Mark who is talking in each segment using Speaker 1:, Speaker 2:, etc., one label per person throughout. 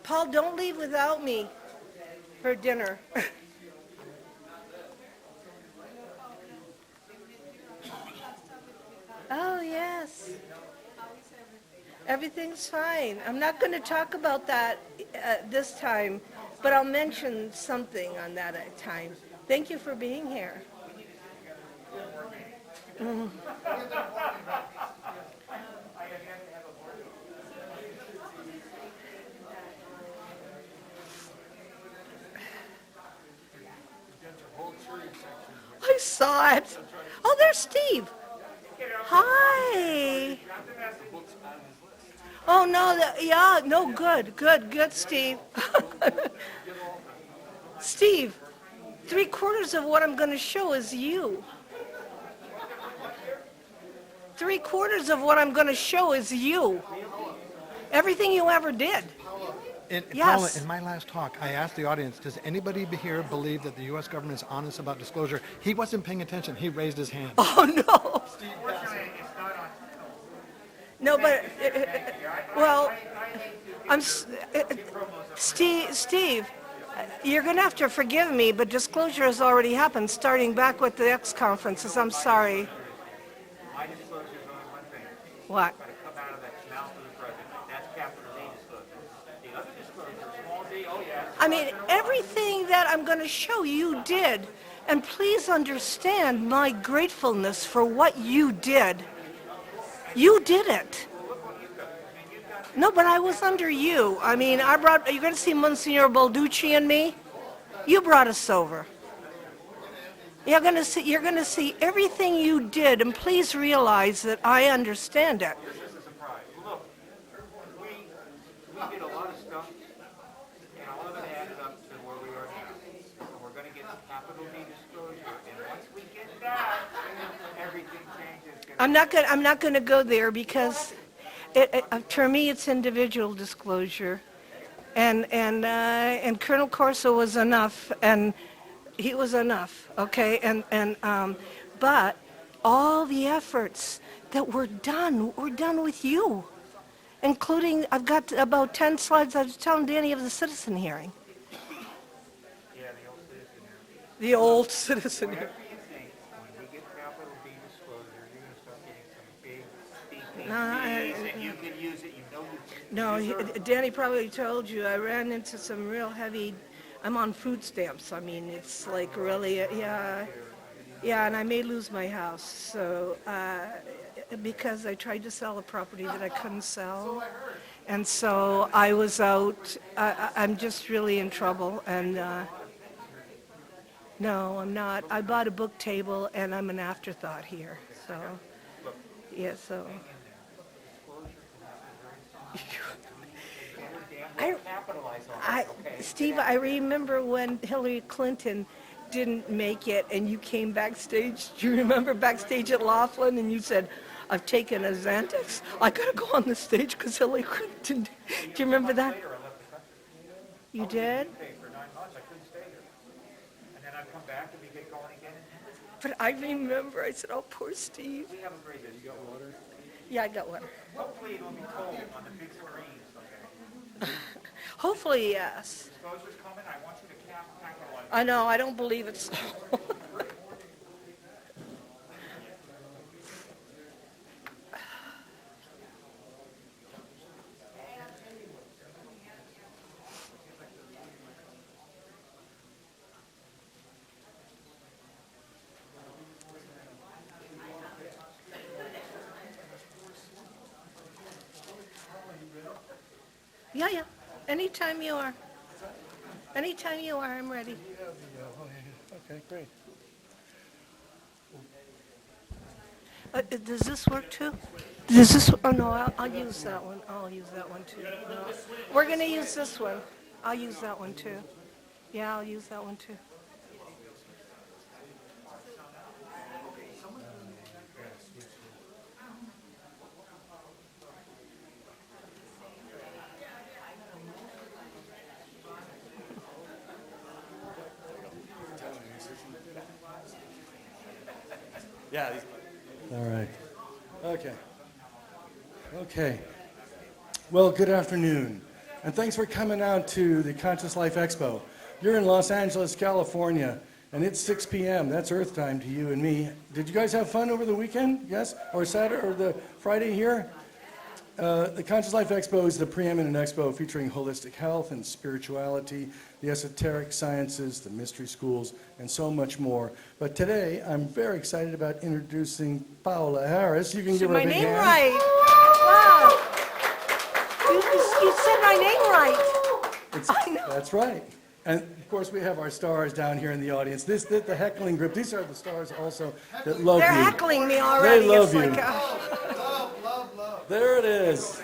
Speaker 1: Paul, don't leave without me for dinner. Oh, yes. Everything's fine. I'm not going to talk about that this time, but I'll mention something on that time. Thank you for being here. Mm. I saw it. Oh, there's Steve. Hi. Oh, no, yeah, no, good, Steve. Steve, 3/4 of what I'm going to show is you. 3/4 of what I'm going to show is you. Everything you ever did.
Speaker 2: Paola,
Speaker 1: Yes.
Speaker 2: in my last talk, I asked the audience, does anybody here believe that the U.S. government is honest about disclosure? He wasn't paying attention. He raised his hand.
Speaker 1: Oh, no. No, but, well, Steve, you're going to have to forgive me, but disclosure has already happened, starting back with the X conferences. I'm sorry.
Speaker 3: My disclosure is only one thing.
Speaker 1: What?
Speaker 3: It's got to come out of the mouth of the president. That's capital D disclosure. The other disclosure, small d, oh yeah.
Speaker 1: I mean, everything that I'm going to show you did. And please understand my gratefulness for what you did. You did it. No, but I was under you. I mean, you're going to see Monsignor Balducci and me. You brought us over. You're going to see everything you did, and please realize that I understand it.
Speaker 3: This is a surprise. Look, we did a lot of stuff, and all of it added up to where we are now. So we're going to get capital D disclosure, and once we get that, everything changes.
Speaker 1: I'm not going to go there because for me it's individual disclosure, and Colonel Corso was enough, and he was enough, okay, but all the efforts that were done with you, including I've got about 10 slides. I was telling Danny of the citizen hearing.
Speaker 3: Yeah, the old citizen here.
Speaker 1: The old citizen hearing.
Speaker 3: Whatever you think, when we get capital D disclosure, you're going to start getting some big
Speaker 1: No,
Speaker 3: and you can use it. You know you can.
Speaker 1: No, Danny probably told you I ran into some real heavy. I'm on food stamps. I mean, it's like really, yeah, and I may lose my house. So because I tried to sell a property that I couldn't sell, and so I was out. I'm just really in trouble, and no, I'm not. I bought a book table, and I'm an afterthought here. So, yeah, so. Steve, I remember when Hillary Clinton didn't make it and you came backstage. Do you remember backstage at Laughlin and you said, I've taken a Xanax. I got to go on the stage because Hillary Clinton. Do you remember that? You did?
Speaker 3: For 9 months, I couldn't stay here. And then I'd come back and we get going again.
Speaker 1: But I remember, I said, oh, poor Steve.
Speaker 3: We have a great day. You got water?
Speaker 1: Yeah, I got water.
Speaker 3: Hopefully it'll be cold on the big screens, okay?
Speaker 1: Hopefully, yes.
Speaker 3: Disclosure's coming. I want you to capitalize.
Speaker 1: I know, I don't believe it's. Yeah. Anytime you are. Anytime you are, I'm ready.
Speaker 2: Okay, great.
Speaker 1: Does this work too? Does this? Oh no, I'll use that one. I'll use that one too. No. We're gonna use this one. I'll use that one too. Yeah, I'll use that one too.
Speaker 4: Yeah. All right. Okay. Well, good afternoon. And thanks for coming out to the Conscious Life Expo. You're in Los Angeles, California, and it's 6 p.m. That's Earth time to you and me. Did you guys have fun over the weekend? Yes? Or Saturday, or the Friday here? The Conscious Life Expo is the preeminent expo featuring holistic health and spirituality, the esoteric sciences, the mystery schools, and so much more. But today, I'm very excited about introducing Paola Harris. You can give her a big hand.
Speaker 1: My name right. Wow. You said my name right. I know.
Speaker 4: That's right. And of course, we have our stars down here in the audience. The heckling group, these are the stars also that love
Speaker 1: They're
Speaker 4: you.
Speaker 1: heckling me already.
Speaker 4: They love
Speaker 1: it's
Speaker 4: you.
Speaker 1: Like
Speaker 4: There it is.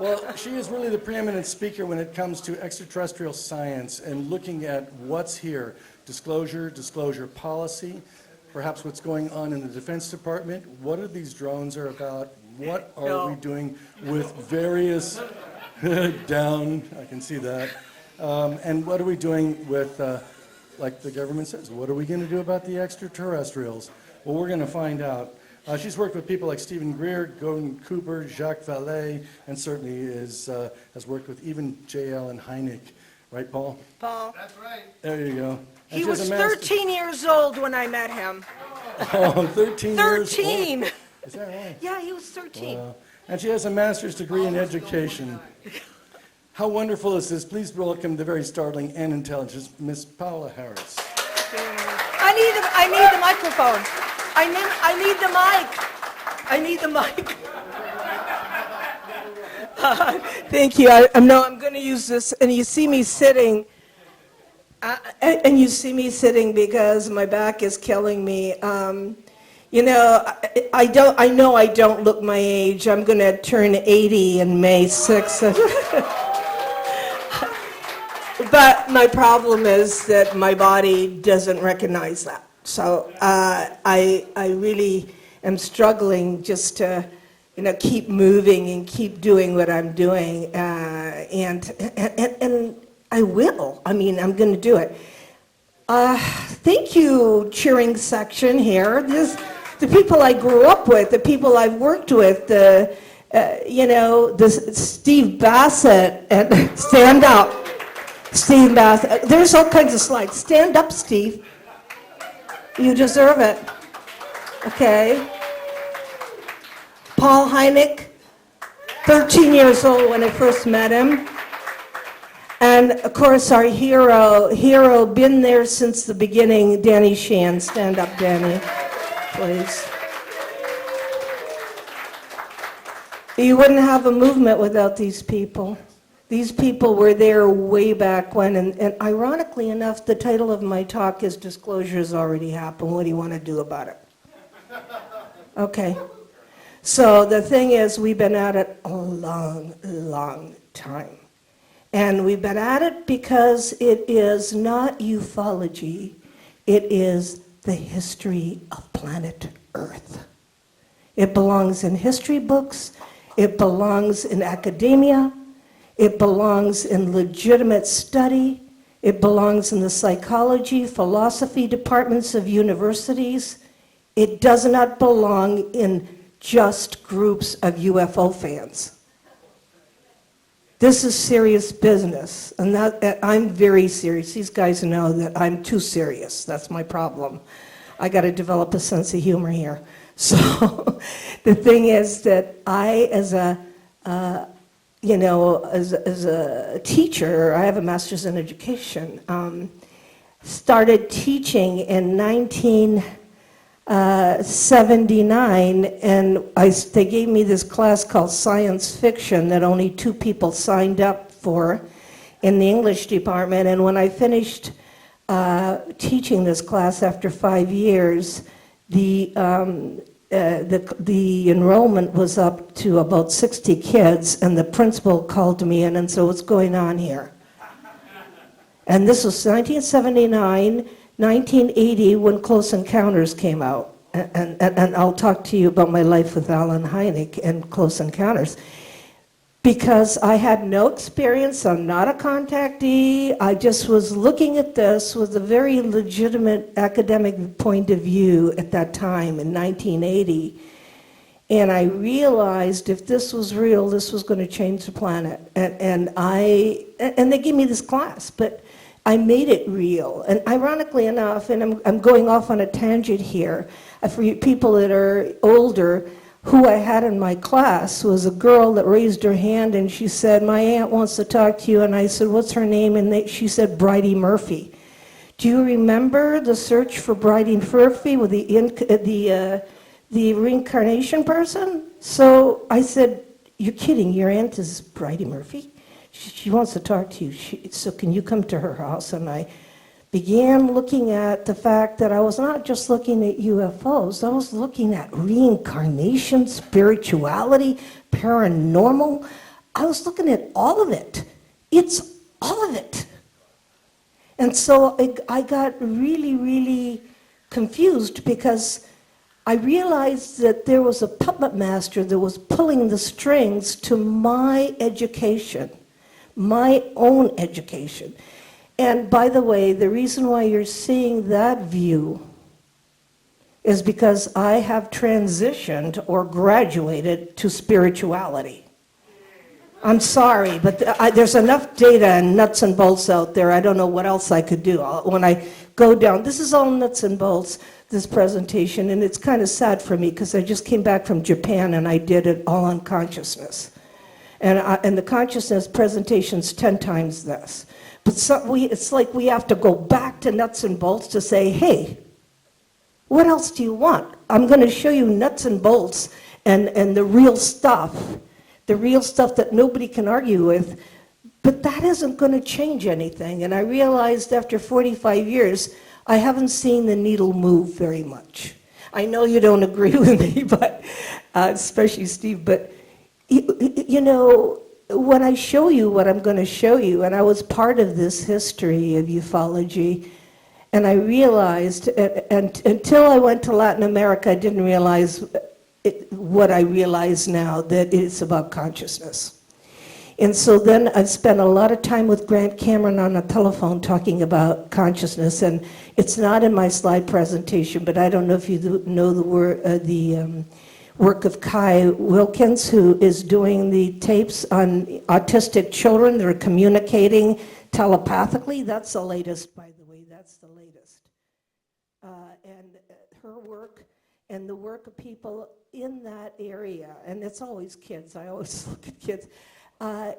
Speaker 4: Well, she is really the preeminent speaker when it comes to extraterrestrial science and looking at what's here. Disclosure policy, perhaps what's going on in the Defense Department. What are these drones are about? What are we doing with various, down, I can see that. And what are we doing with, like the government says, what are we going to do about the extraterrestrials? Well, we're going to find out. She's worked with people like Stephen Greer, Gordon Cooper, Jacques Vallée, and certainly has worked with even J. Allen Hynek. Right, Paul?
Speaker 1: Paul.
Speaker 3: That's right.
Speaker 4: There you go. And
Speaker 1: He
Speaker 4: she has
Speaker 1: was
Speaker 4: a master-
Speaker 1: 13 years old when I met him.
Speaker 4: Oh, 13 years
Speaker 1: 13.
Speaker 4: old. Is that right?
Speaker 1: Yeah, he was 13.
Speaker 4: And she has a master's degree in education. How wonderful is this? Please welcome the very startling and intelligent Miss Paola Harris.
Speaker 1: I need the microphone. I need the mic. I need the mic. Thank you. I'm going to use this, and you see me sitting. And you see me sitting because my back is killing me. You know, I know I don't look my age. I'm going to turn 80 in May 6th. But my problem is that my body doesn't recognize that. So I really am struggling just to, keep moving and keep doing what I'm doing. And I will. I mean, I'm going to do it. Thank you, cheering section here. The people I grew up with, the people I've worked with, the Steve Bassett, and stand up. Steve Bassett. There's all kinds of slides. Stand up, Steve. You deserve it. Okay. Paul Hynek, 13 years old when I first met him. And of course, our hero, been there since the beginning, Danny Shan. Stand up, Danny, please. You wouldn't have a movement without these people. These people were there way back when, and ironically enough, the title of my talk is Disclosure's Already Happened. What do you want to do about it? Okay. So the thing is, we've been at it a long, long time. And we've been at it because it is not ufology, it is the history of planet Earth. It belongs in history books, it belongs in academia, it belongs in legitimate study, it belongs in the psychology, philosophy departments of universities. It does not belong in just groups of UFO fans. This is serious business, and I'm very serious. These guys know that I'm too serious. That's my problem. I got to develop a sense of humor here. So the thing is that I, as a teacher, I have a master's in education, started teaching in 1979, and they gave me this class called science fiction that only 2 people signed up for in the English department. And when I finished teaching this class after 5 years, the enrollment was up to about 60 kids, and the principal called me in and said, "What's going on here?" And this was 1979. 1980, when Close Encounters came out, and I'll talk to you about my life with Allen Hynek and Close Encounters, because I had no experience. I'm not a contactee. I just was looking at this with a very legitimate academic point of view at that time in 1980, And I realized if this was real, this was going to change the planet. And they gave me this class, but I made it real. And ironically enough, and I'm going off on a tangent here, for you people that are older, who I had in my class was a girl that raised her hand and she said, "My aunt wants to talk to you." And I said, "What's her name?" And she said, "Bridie Murphy." Do you remember the search for Bridie Murphy with the reincarnation person? So I said, "You're kidding, your aunt is Bridie Murphy? She wants to talk to you. So can you come to her house?" And I began looking at the fact that I was not just looking at UFOs, I was looking at reincarnation, spirituality, paranormal. I was looking at all of it. It's all of it. And so I got really, really confused because I realized that there was a puppet master that was pulling the strings to my education, my own education. And by the way, the reason why you're seeing that view is because I have transitioned or graduated to spirituality. I'm sorry, but there's enough data and nuts and bolts out there. I don't know what else I could do. When I go down, this is all nuts and bolts, this presentation, and it's kind of sad for me because I just came back from Japan and I did it all on consciousness. And the consciousness presentation's 10 times this. But it's like we have to go back to nuts and bolts to say, hey, what else do you want? I'm going to show you nuts and bolts and the real stuff that nobody can argue with, but that isn't going to change anything. And I realized after 45 years, I haven't seen the needle move very much. I know you don't agree with me, but especially Steve, but you know, when I show you what I'm going to show you, and I was part of this history of ufology, and I realized, and until I went to Latin America, I didn't realize what I realize now, that it's about consciousness. And so then I've spent a lot of time with Grant Cameron on the telephone talking about consciousness, and it's not in my slide presentation, but I don't know if you know the work of Kai Wilkins, who is doing the tapes on autistic children that are communicating telepathically. That's the latest, by the way, that's the latest. And her work and the work of people in that area, and it's always kids, I always look at kids,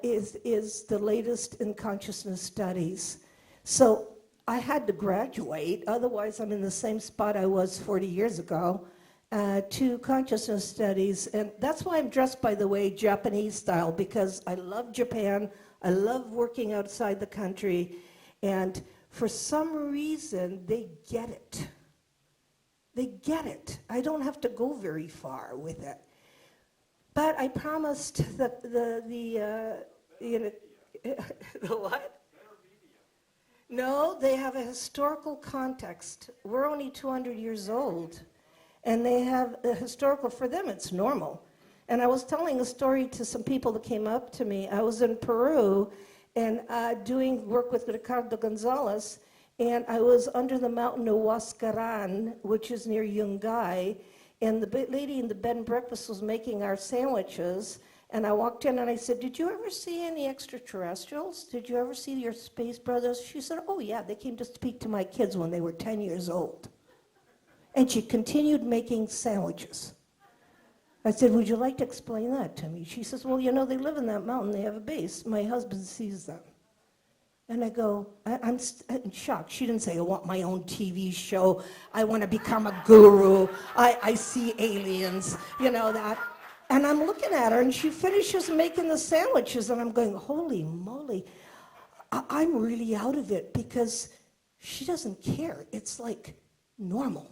Speaker 1: is the latest in consciousness studies. So I had to graduate, otherwise I'm in the same spot I was 40 years ago, to consciousness studies. And that's why I'm dressed, by the way, Japanese style, because I love Japan, I love working outside the country, and for some reason they get it. They get it. I don't have to go very far with it. But I promised that the what? No, they have a historical context. We're only 200 years old. And they have a historical, for them it's normal. And I was telling a story to some people that came up to me. I was in Peru and doing work with Ricardo Gonzalez, and I was under the mountain of Huascaran, which is near Yungay, and the lady in the bed and breakfast was making our sandwiches, and I walked in and I said, "Did you ever see any extraterrestrials? Did you ever see your space brothers?" She said, "Oh yeah, they came to speak to my kids when they were 10 years old." And she continued making sandwiches. I said, "Would you like to explain that to me?" She says, "Well, you know, they live in that mountain, they have a base. My husband sees them." And I go, I'm in shock. She didn't say, "I want my own TV show. I want to become a guru. I see aliens," you know, that. And I'm looking at her, and she finishes making the sandwiches, and I'm going, holy moly, I'm really out of it, because she doesn't care. It's like normal.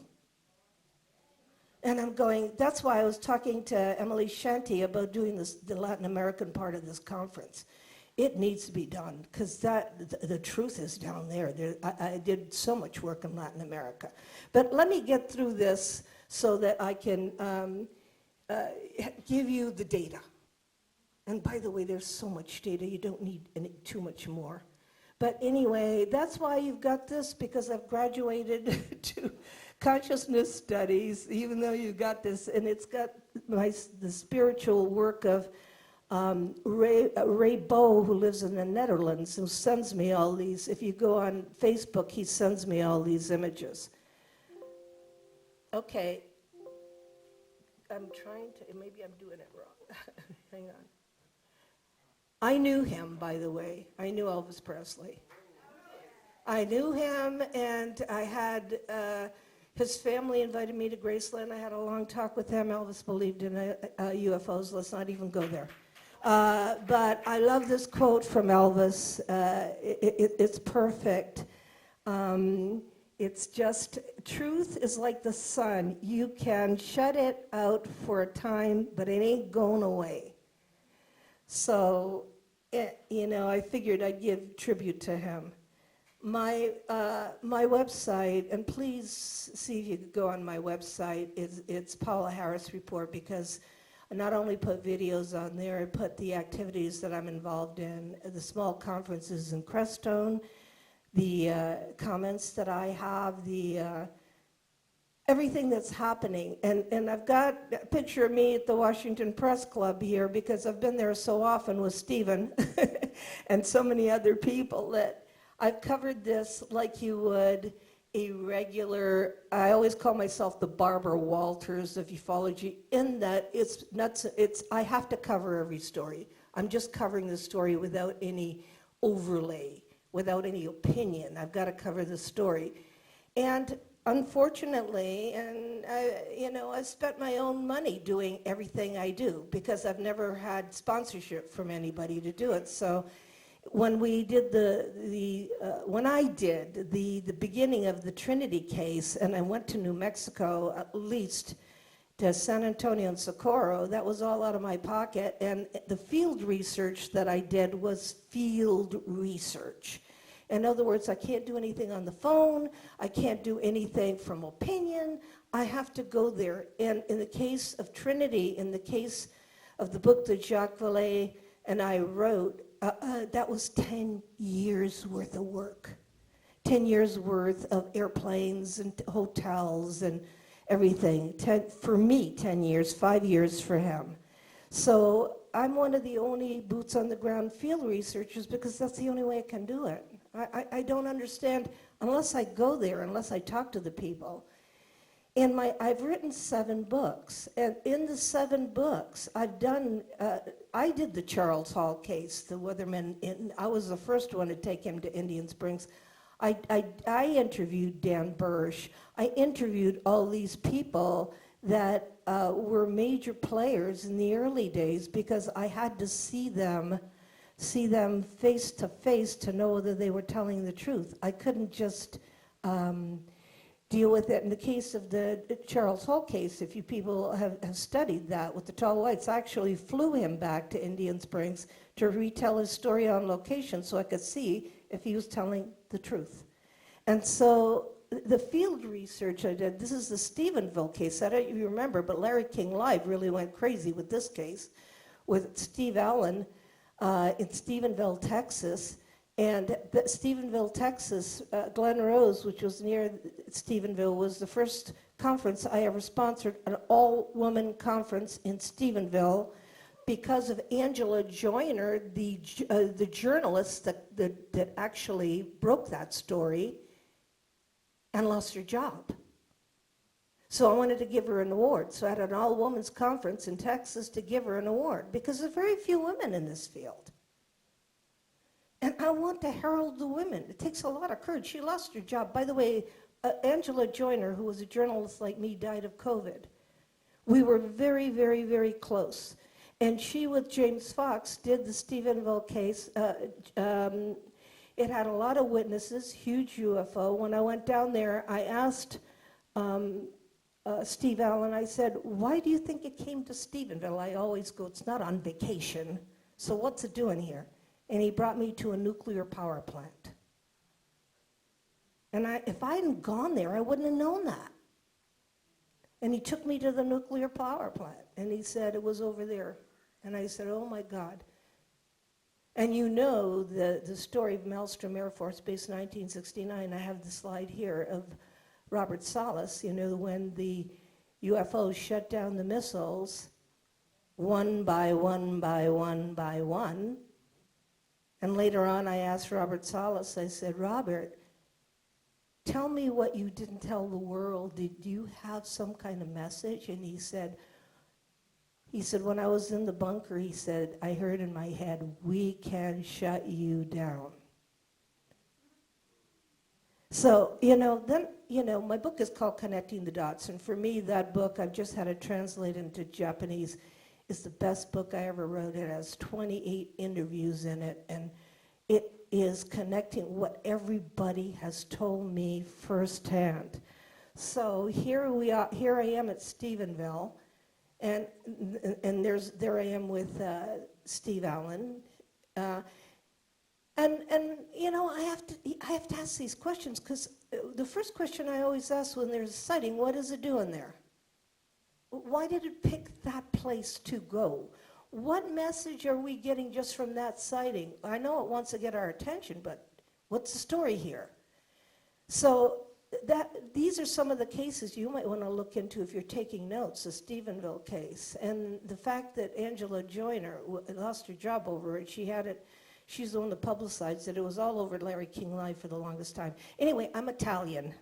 Speaker 1: And I'm going, that's why I was talking to Emily Shanti about doing this, the Latin American part of this conference. It needs to be done, because the truth is down there. I did so much work in Latin America. But let me get through this so that I can give you the data. And by the way, there's so much data, you don't need too much more. But anyway, that's why you've got this, because I've graduated consciousness studies, even though you got this, and it's got the spiritual work of Ray Bo, who lives in the Netherlands, who sends me all these. If you go on Facebook, he sends me all these images. Okay. I'm trying to, maybe I'm doing it wrong. Hang on. I knew him, by the way. I knew Elvis Presley. I knew him, and I had, his family invited me to Graceland. I had a long talk with him. Elvis believed in UFOs. Let's not even go there. But I love this quote from Elvis. It's perfect. It's just, truth is like the sun. You can shut it out for a time, but it ain't going away. So, I figured I'd give tribute to him. My website, and please see if you could go on my website, it's Paola Harris Report, because I not only put videos on there, I put the activities that I'm involved in, the small conferences in Crestone, the comments that I have, the everything that's happening. And I've got a picture of me at the Washington Press Club here because I've been there so often with Stephen and so many other people that I've covered this like you would a regular, I always call myself the Barbara Walters of ufology, in that I have to cover every story. I'm just covering the story without any overlay, without any opinion. I've got to cover the story. And unfortunately, and I spent my own money doing everything I do because I've never had sponsorship from anybody to do it. So when we did when I did the beginning of the Trinity case, and I went to New Mexico at least to San Antonio and Socorro, that was all out of my pocket. And the field research that I did was field research. In other words, I can't do anything on the phone. I can't do anything from opinion. I have to go there. And in the case of Trinity, in the case of the book that Jacques Vallée and I wrote, that was 10 years worth of work. 10 years worth of airplanes and hotels and everything. For me, 10 years, 5 years for him. So I'm one of the only boots on the ground field researchers because that's the only way I can do it. I don't understand unless I go there, unless I talk to the people. And I've written 7 books, and in the 7 books, I've done. I did the Charles Hall case, the weatherman. I was the first one to take him to Indian Springs. I interviewed Dan Bursch. I interviewed all these people that were major players in the early days because I had to see them face to face to know whether they were telling the truth. I couldn't just deal with it. In the case of the Charles Hall case, if you people have studied that with the Tall Whites, I actually flew him back to Indian Springs to retell his story on location so I could see if he was telling the truth. And so the field research I did, this is the Stephenville case. I don't know if you remember, but Larry King Live really went crazy with this case with Steve Allen in Stephenville, Texas. And Stephenville, Texas, Glen Rose, which was near Stephenville, was the first conference I ever sponsored, an all-woman conference in Stephenville, because of Angela Joyner, the journalist that actually broke that story and lost her job. So I wanted to give her an award. So I had an all-women's conference in Texas to give her an award, because there are very few women in this field. And I want to herald the women. It takes a lot of courage. She lost her job. By the way, Angela Joyner, who was a journalist like me, died of COVID. We were very, very, very close. And she, with James Fox, did the Stephenville case. It had a lot of witnesses, huge UFO. When I went down there, I asked Steve Allen, I said, why do you think it came to Stephenville? I always go, it's not on vacation, so what's it doing here? And he brought me to a nuclear power plant. And if I hadn't gone there, I wouldn't have known that. And he took me to the nuclear power plant, and he said it was over there. And I said, oh my God. And you know the story of Maelstrom Air Force Base 1969. I have the slide here Robert Salas, when the UFOs shut down the missiles one by one by one by one. And later on, I asked Robert Salas, I said, Robert, tell me what you didn't tell the world. Did you have some kind of message? And he said, when I was in the bunker, he said, I heard in my head, we can shut you down. So, my book is called Connecting the Dots. And for me, that book, I've just had it translated into Japanese, is the best book I ever wrote. It has 28 interviews in it. And it is connecting what everybody has told me firsthand. So here I am at Stephenville. And there I am with Steve Allen. And I have to ask these questions because the first question I always ask when there's a sighting, what is it doing there? Why did it pick that place to go? What message are we getting just from that sighting? I know it wants to get our attention, but what's the story here? So these are some of the cases you might want to look into if you're taking notes, the Stephenville case. And the fact that Angela Joyner lost her job over it, she's the one that publicized it. It was all over Larry King Live for the longest time. Anyway, I'm Italian.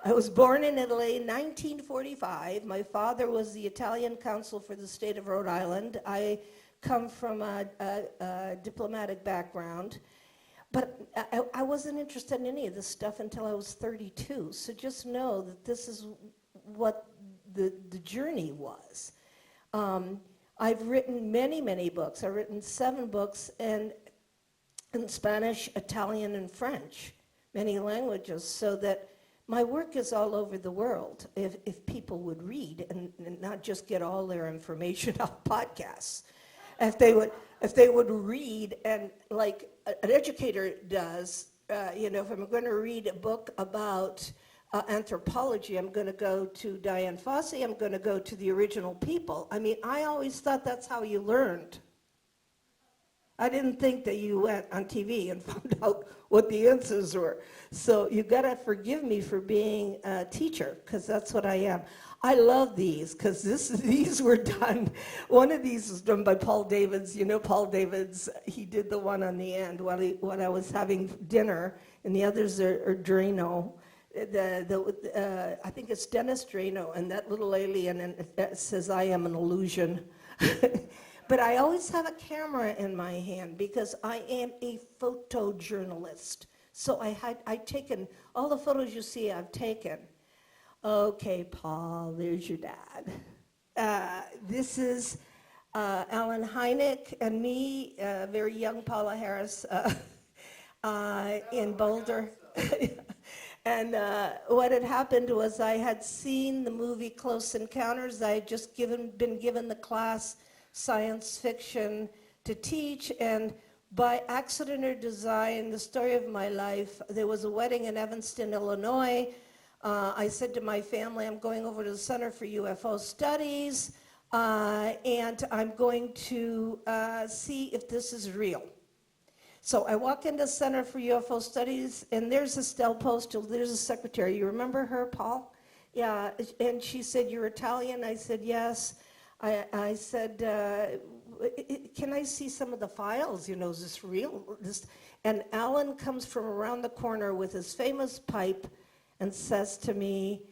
Speaker 1: I was born in Italy in 1945. My father was the Italian consul for the state of Rhode Island. I come from a diplomatic background. But I wasn't interested in any of this stuff until I was 32. So just know that this is what the journey was. I've written many, many books. I've written 7 books in Spanish, Italian, and French, many languages, so that my work is all over the world if people would read and not just get all their information off podcasts. If they would read, and like an educator does, if I'm going to read a book about anthropology, I'm going to go to Diane Fossey, I'm going to go to the original people. I mean, I always thought that's how you learned. I didn't think that you went on TV and found out what the answers were. So you got to forgive me for being a teacher, because that's what I am. I love these, because these were done. One of these was done by Paul Davids. Paul Davids, he did the one on the end when I was having dinner, and the others are Drano. I think it's Dennis Drano, and that little alien, and it says, I am an illusion. But I always have a camera in my hand because I am a photojournalist. So I've taken, all the photos you see I've taken. Okay, Paul, there's your dad. This is Alan Hynek and me, very young Paula Harris in Boulder. And what had happened was I had seen the movie Close Encounters. I had just been given the class science fiction to teach, and by accident or design, the story of my life, there was a wedding in Evanston, Illinois. I said to my family, I'm going over to the Center for UFO Studies, and I'm going to see if this is real. So I walk into Center for UFO Studies, and there's Estelle Postal, there's a secretary. You remember her, Paul? Yeah, and she said, you're Italian? I said, yes. I said, can I see some of the files? Is this real? And Alan comes from around the corner with his famous pipe and says to me,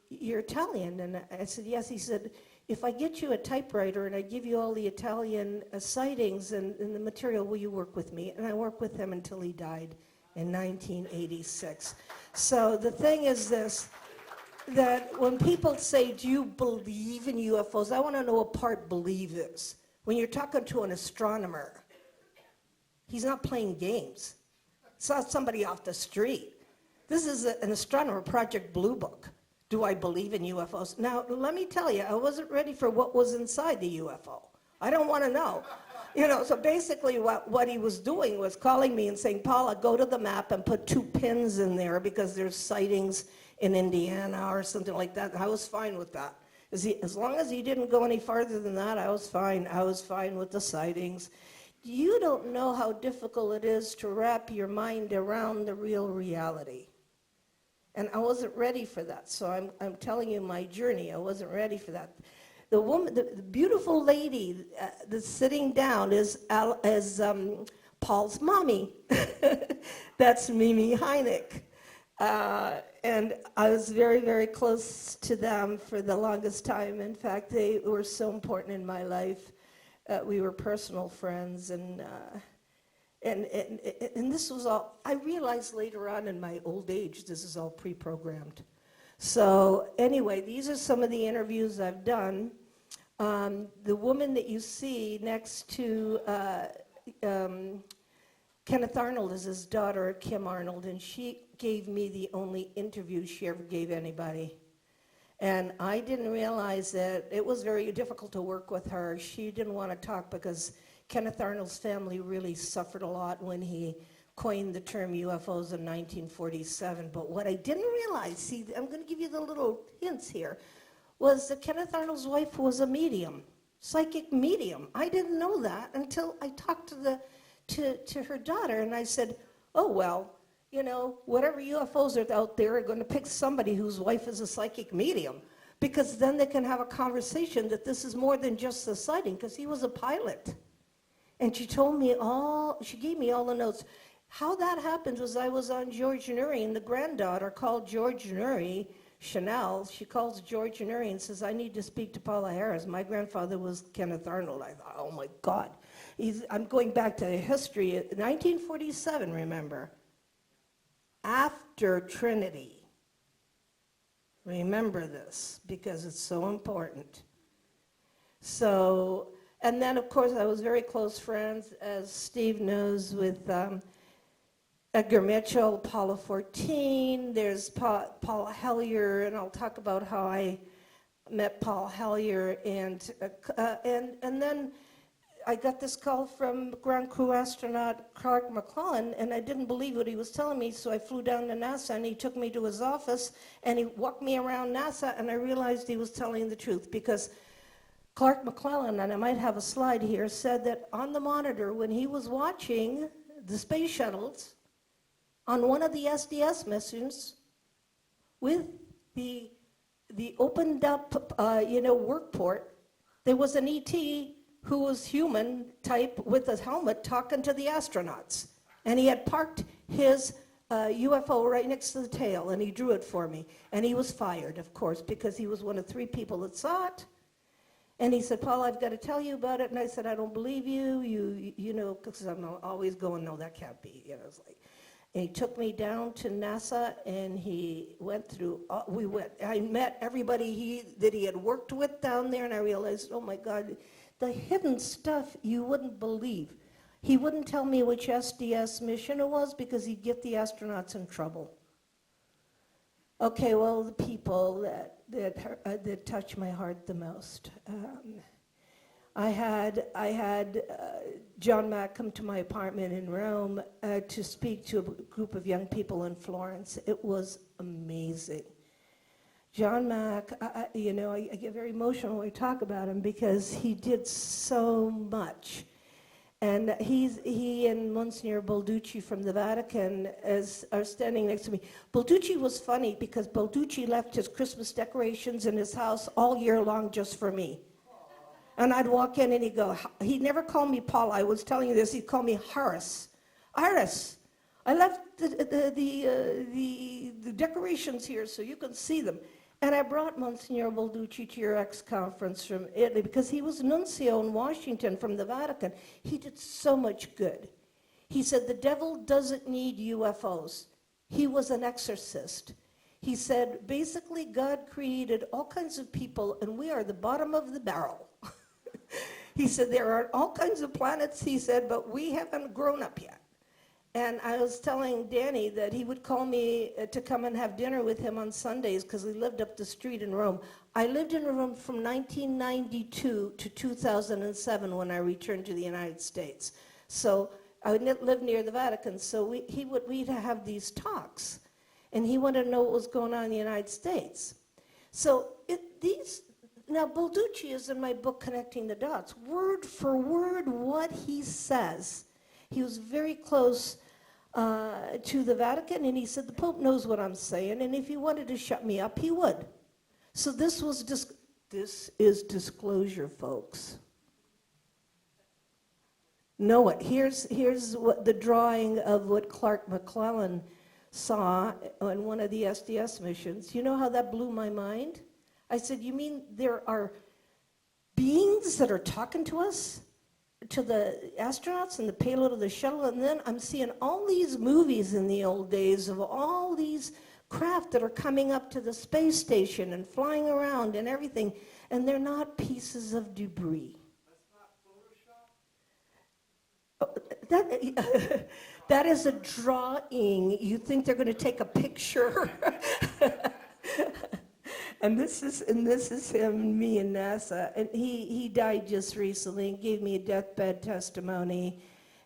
Speaker 1: you're Italian? And I said, yes. He said, if I get you a typewriter and I give you all the Italian sightings and the material, will you work with me? And I worked with him until he died in 1986. So the thing is this, that when people say, do you believe in UFOs? I want to know what part believe is. When you're talking to an astronomer, he's not playing games. It's not somebody off the street. This is an astronomer, Project Blue Book. Do I believe in UFOs? Now, let me tell you, I wasn't ready for what was inside the UFO. I don't want to know. So basically what he was doing was calling me and saying, Paula, go to the map and put 2 pins in there because there's sightings in Indiana or something like that. I was fine with that. As long as he didn't go any farther than that, I was fine. I was fine with the sightings. You don't know how difficult it is to wrap your mind around the real reality. And I wasn't ready for that. So I'm telling you my journey. I wasn't ready for that. The woman, the beautiful lady that's sitting down is Paul's mommy. That's Mimi Heineck. And I was very, very close to them for the longest time. In fact, they were so important in my life. We were personal friends, and this was all, I realized later on in my old age, this is all pre-programmed. So anyway, these are some of the interviews I've done. The woman that you see next to Kenneth Arnold is his daughter, Kim Arnold, and she gave me the only interview she ever gave anybody. And I didn't realize that it was very difficult to work with her. She didn't want to talk because Kenneth Arnold's family really suffered a lot when he coined the term UFOs in 1947. But what I didn't realize, see, I'm going to give you the little hints here, was that Kenneth Arnold's wife was a medium, psychic medium. I didn't know that until I talked to her daughter, and I said, oh, well, you know, whatever UFOs are out there are going to pick somebody whose wife is a psychic medium, because then they can have a conversation that this is more than just a sighting, because he was a pilot. And she told me she gave me all the notes. How that happened was I was on George Nuri, and the granddaughter called George Nuri, Chanel, she calls George Nuri and says, I need to speak to Paula Harris. My grandfather was Kenneth Arnold. I thought, oh my God. I'm going back to history. 1947, remember, after Trinity. Remember this, because it's so important. So, and then of course I was very close friends, as Steve knows, with Edgar Mitchell, Apollo 14, there's Paul Hellyer, and I'll talk about how I met Paul Hellyer, and then I got this call from ground crew astronaut Clark McClellan, and I didn't believe what he was telling me, so I flew down to NASA, and he took me to his office, and he walked me around NASA, and I realized he was telling the truth, because Clark McClellan, and I might have a slide here, said that on the monitor, when he was watching the space shuttles, on one of the SDS missions, with the opened up, work port, there was an ET who was human type with a helmet talking to the astronauts. And he had parked his UFO right next to the tail, and he drew it for me. And he was fired, of course, because he was one of 3 people that saw it. And he said, Paul, I've got to tell you about it. And I said, I don't believe you, because I'm always going, no, that can't be. It's like, and he took me down to NASA, and he went through, I met everybody that he had worked with down there, and I realized, oh my God, the hidden stuff you wouldn't believe. He wouldn't tell me which SDS mission it was because he'd get the astronauts in trouble. Okay, well, the people that touch my heart the most. I had John Mack come to my apartment in Rome to speak to a group of young people in Florence. It was amazing. John Mack, I get very emotional when we talk about him because he did so much. And he and Monsignor Balducci from the Vatican are standing next to me. Balducci was funny because Balducci left his Christmas decorations in his house all year long just for me. And I'd walk in and he'd go, he'd never call me Paula. I was telling you this, he'd call me Horace. Iris, I left the decorations here so you can see them. And I brought Monsignor Balducci to your ex-conference from Italy because he was nuncio in Washington from the Vatican. He did so much good. He said the devil doesn't need UFOs. He was an exorcist. He said, basically, God created all kinds of people, and we are the bottom of the barrel. He said, there are all kinds of planets, he said, but we haven't grown up yet. And I was telling Danny that he would call me to come and have dinner with him on Sundays because we lived up the street in Rome. I lived in Rome from 1992 to 2007 when I returned to the United States. So I lived near the Vatican, so we'd have these talks. And he wanted to know what was going on in the United States. So now Balducci is in my book, Connecting the Dots. Word for word what he says. He was very close to the Vatican, and he said, the Pope knows what I'm saying, and if he wanted to shut me up, he would. So this is disclosure, folks. Know it. Here's what the drawing of what Clark McClellan saw on one of the SDS missions. You know how that blew my mind? I said, you mean there are beings that are talking to us, to the astronauts and the payload of the shuttle, and then I'm seeing all these movies in the old days of all these craft that are coming up to the space station and flying around and everything, and they're not pieces of debris. That is a drawing. You think they're going to take a picture? and this is him, me, and NASA. And he died just recently and gave me a deathbed testimony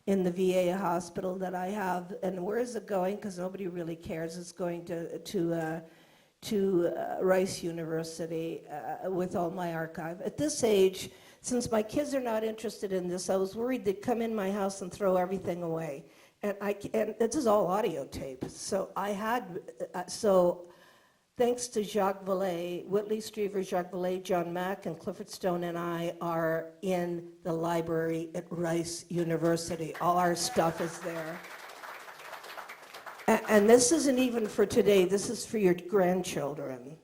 Speaker 1: in the VA hospital that I have. And where is it going? Because nobody really cares. It's going to Rice University with all my archive. At this age, since my kids are not interested in this, I was worried they'd come in my house and throw everything away. And this is all audio tape. So thanks to Jacques Vallée, Whitley Striever, Jacques Vallée, John Mack, and Clifford Stone and I are in the library at Rice University. All our stuff is there. And this isn't even for today. This is for your grandchildren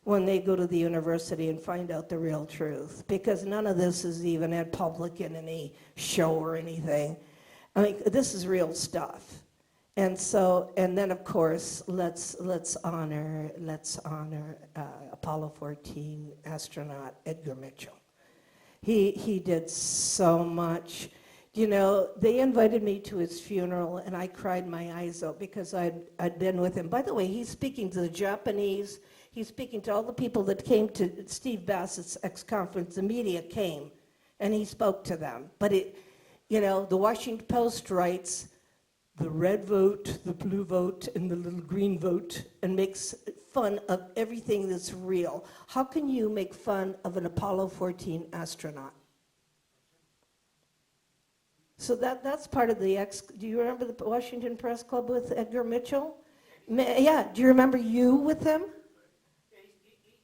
Speaker 1: when they go to the university and find out the real truth, because none of this is even in public in any show or anything. I mean, this is real stuff. And then of course, let's honor Apollo 14 astronaut Edgar Mitchell. He did so much. You know, they invited me to his funeral, and I cried my eyes out because I'd been with him. By the way, he's speaking to the Japanese. He's speaking to all the people that came to Steve Bassett's ex-conference. The media came, and he spoke to them. But the Washington Post writes, the red vote, the blue vote, and the little green vote, and makes fun of everything that's real. How can you make fun of an Apollo 14 astronaut? So that's part of the do you remember the Washington Press Club with Edgar Mitchell? Yeah, do you remember you with him?
Speaker 3: He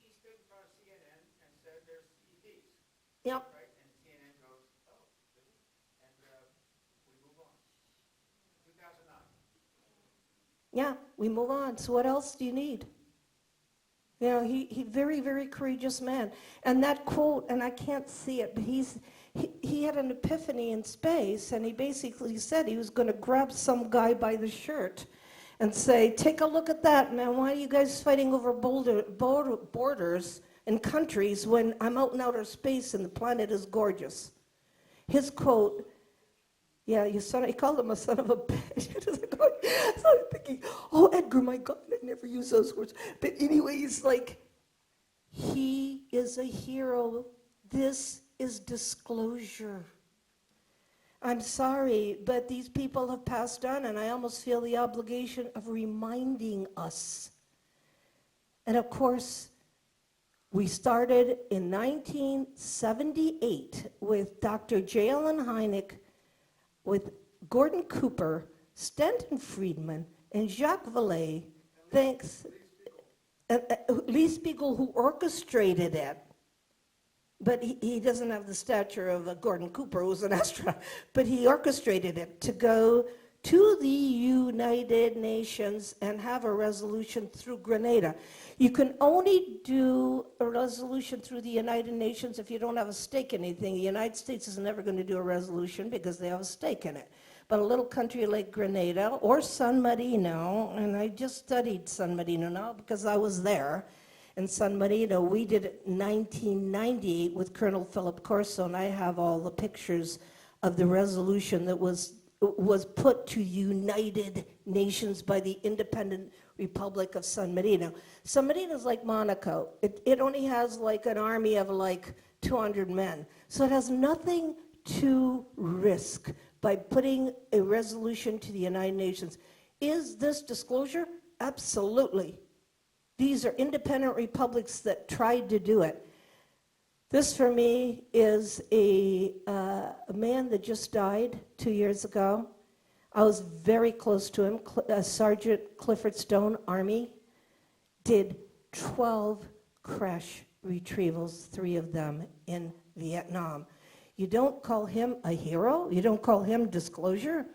Speaker 3: stood in front of CNN and said there's ETs.
Speaker 1: Yep.
Speaker 3: Right? And CNN goes, oh, really? And we move on. 2009.
Speaker 1: Yeah, we move on. So what else do you need? You know, he very, very courageous man. And that quote, and I can't see it, but he had an epiphany in space, and he basically said he was going to grab some guy by the shirt and say, take a look at that, man. Why are you guys fighting over borders and countries when I'm out in outer space and the planet is gorgeous? His quote, yeah, he called him a son of a bitch. So I'm thinking, oh, Edgar, my God, I never use those words. But anyway, he's like, he is a hero. This is disclosure. I'm sorry, but these people have passed on, and I almost feel the obligation of reminding us. And of course, we started in 1978 with Dr. J. Allen Hynek, with Gordon Cooper, Stanton Friedman, and Jacques Vallée. Thanks. Lee Spiegel, who orchestrated it. But he doesn't have the stature of Gordon Cooper, who was an astronaut. But he orchestrated it to go to the United Nations and have a resolution through Grenada. You can only do a resolution through the United Nations if you don't have a stake in anything. The United States is never going to do a resolution because they have a stake in it. But a little country like Grenada or San Marino, and I just studied San Marino now because I was there. In San Marino, we did it in 1998 with Colonel Philip Corso, and I have all the pictures of the resolution that was put to United Nations by the independent Republic of San Marino. San Marino is like Monaco. It only has like an army of like 200 men. So it has nothing to risk by putting a resolution to the United Nations. Is this disclosure? Absolutely. These are independent republics that tried to do it. This, for me, is a man that just died 2 years ago. I was very close to him. Sergeant Clifford Stone, Army, did 12 crash retrievals, 3 of them in Vietnam. You don't call him a hero? You don't call him disclosure?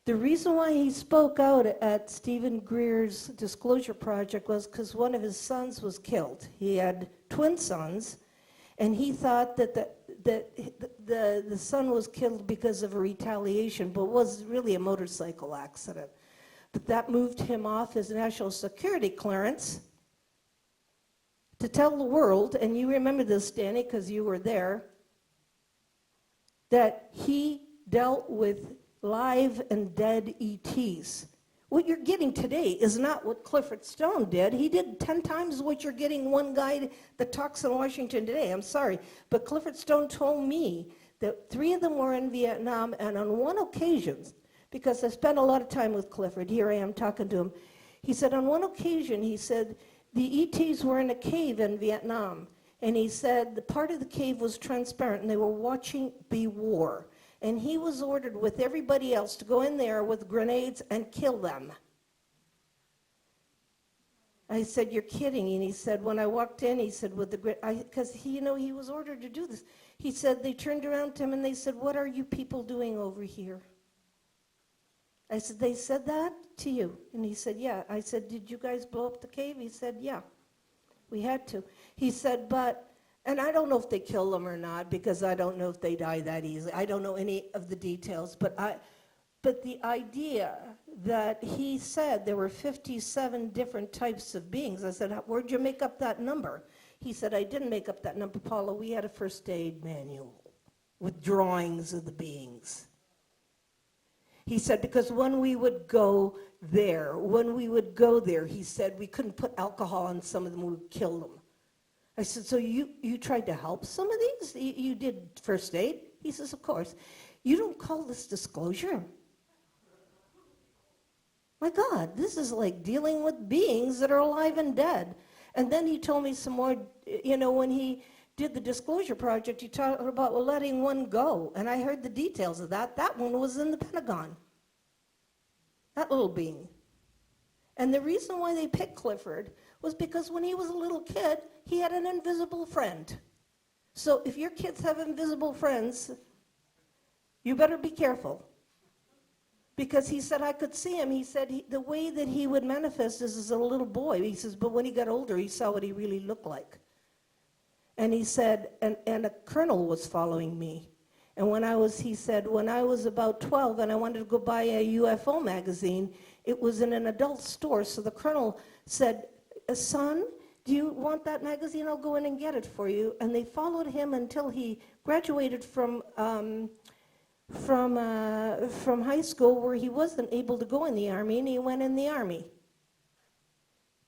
Speaker 1: The reason why he spoke out at Stephen Greer's Disclosure Project was because one of his sons was killed. He had twin sons, and he thought that the son was killed because of a retaliation, but was really a motorcycle accident. But that moved him off his national security clearance to tell the world, and you remember this, Danny, because you were there, that he dealt with live and dead ETs. What you're getting today is not what Clifford Stone did. He did 10 times what you're getting one guy that talks in Washington today. I'm sorry, but Clifford Stone told me that 3 of them were in Vietnam, and on one occasion, because I spent a lot of time with Clifford, here I am talking to him, he said on one occasion, he said, the ETs were in a cave in Vietnam, and he said the part of the cave was transparent, and they were watching the war. And he was ordered with everybody else to go in there with grenades and kill them. I said, you're kidding. And he said, when I walked in, he said, with the because he was ordered to do this. He said, they turned around to him and they said, what are you people doing over here? I said, they said that to you? And he said, yeah. I said, did you guys blow up the cave? He said, yeah, we had to. He said, and I don't know if they kill them or not, because I don't know if they die that easily. I don't know any of the details, but the idea that he said there were 57 different types of beings, I said, where'd you make up that number? He said, I didn't make up that number, Paula. We had a first aid manual with drawings of the beings. He said, because when we would go there, he said, we couldn't put alcohol on some of them, we would kill them. I said, so you tried to help some of these? You did first aid? He says, of course. You don't call this disclosure? My God, this is like dealing with beings that are alive and dead. And then he told me some more, when he did the Disclosure Project, he talked about letting one go. And I heard the details of that. That one was in the Pentagon. That little being. And the reason why they picked Clifford was because when he was a little kid, he had an invisible friend. So if your kids have invisible friends, you better be careful. Because he said, I could see him. He said, the way that he would manifest is as a little boy. He says, but when he got older, he saw what he really looked like. And he said, and a colonel was following me. And he said, when I was about 12 and I wanted to go buy a UFO magazine, it was in an adult store. So the colonel said, son, do you want that magazine? I'll go in and get it for you. And they followed him until he graduated from high school, where he wasn't able to go in the Army, and he went in the Army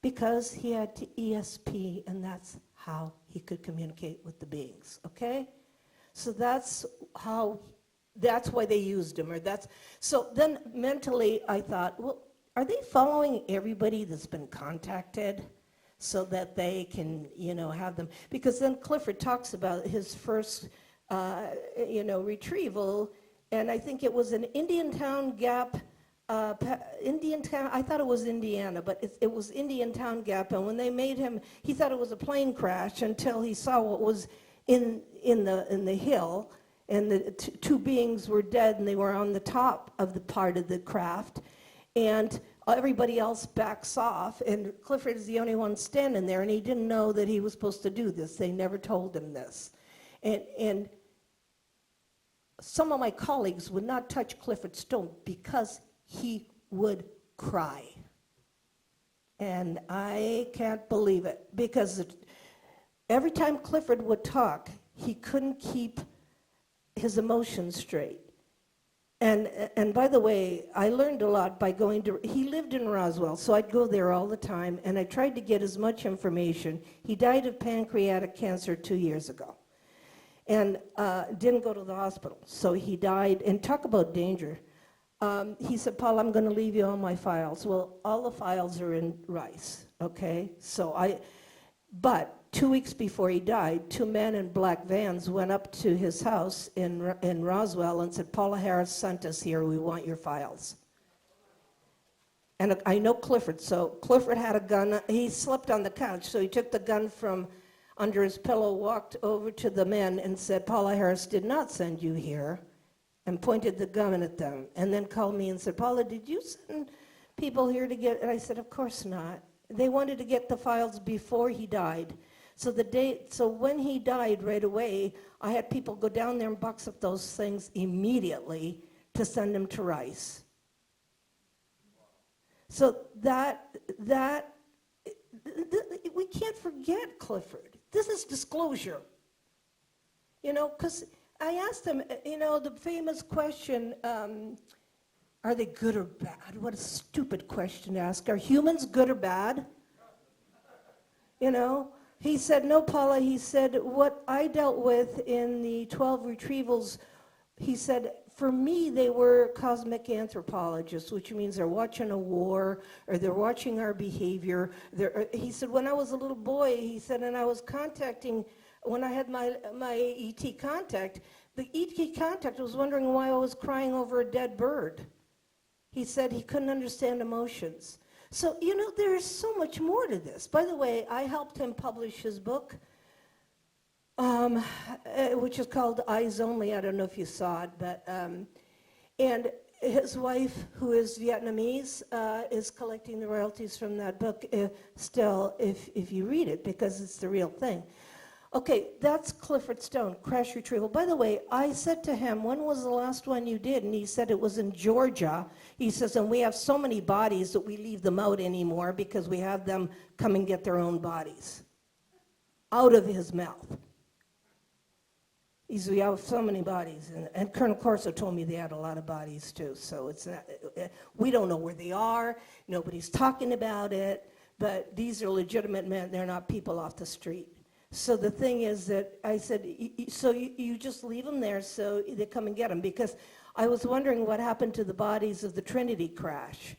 Speaker 1: because he had to ESP, and that's how he could communicate with the beings, okay? So that's why they used him, so then mentally I thought, well, are they following everybody that's been contacted so that they can, have them? Because then Clifford talks about his first, retrieval, and I think it was an Indiantown Gap, I thought it was Indiana, but it was Indiantown Gap, and when they made him, he thought it was a plane crash until he saw what was in the hill, and the 2 beings were dead, and they were on the top of the part of the craft, and everybody else backs off, and Clifford is the only one standing there, and he didn't know that he was supposed to do this. They never told him this. And some of my colleagues would not touch Clifford Stone because he would cry. And I can't believe it, because every time Clifford would talk, he couldn't keep his emotions straight. And by the way, I learned a lot by he lived in Roswell, so I'd go there all the time, and I tried to get as much information. He died of pancreatic cancer 2 years ago, and didn't go to the hospital. So he died, and talk about danger. He said, Paul, I'm going to leave you all my files. Well, all the files are in Rice, okay? But 2 weeks before he died, 2 men in black vans went up to his house in Roswell and said, Paula Harris sent us here, we want your files. And I know Clifford, so Clifford had a gun. He slept on the couch, so he took the gun from under his pillow, walked over to the men and said, Paula Harris did not send you here, and pointed the gun at them, and then called me and said, Paula, did you send people here to get, and I said, of course not. They wanted to get the files before he died. So when he died right away, I had people go down there and box up those things immediately to send them to Rice. So we can't forget Clifford. This is disclosure. Because I asked him, the famous question, are they good or bad? What a stupid question to ask. Are humans good or bad? He said, no, Paula, he said, what I dealt with in the 12 retrievals, he said, for me, they were cosmic anthropologists, which means they're watching a war or they're watching our behavior. He said, when I was a little boy, he said, and I was contacting, when I had my ET contact, the ET contact was wondering why I was crying over a dead bird. He said he couldn't understand emotions. So, there's so much more to this. By the way, I helped him publish his book, which is called Eyes Only. I don't know if you saw it, but, and his wife, who is Vietnamese, is collecting the royalties from that book still, if you read it, because it's the real thing. Okay, that's Clifford Stone, crash retrieval. By the way, I said to him, when was the last one you did? And he said it was in Georgia. He says, and we have so many bodies that we leave them out anymore because we have them come and get their own bodies. Out of his mouth. He said, we have so many bodies. And Colonel Corso told me they had a lot of bodies too. So it's not, we don't know where they are. Nobody's talking about it. But these are legitimate men. They're not people off the street. So the thing is that I said, so you just leave them there so they come and get them, because I was wondering what happened to the bodies of the Trinity crash.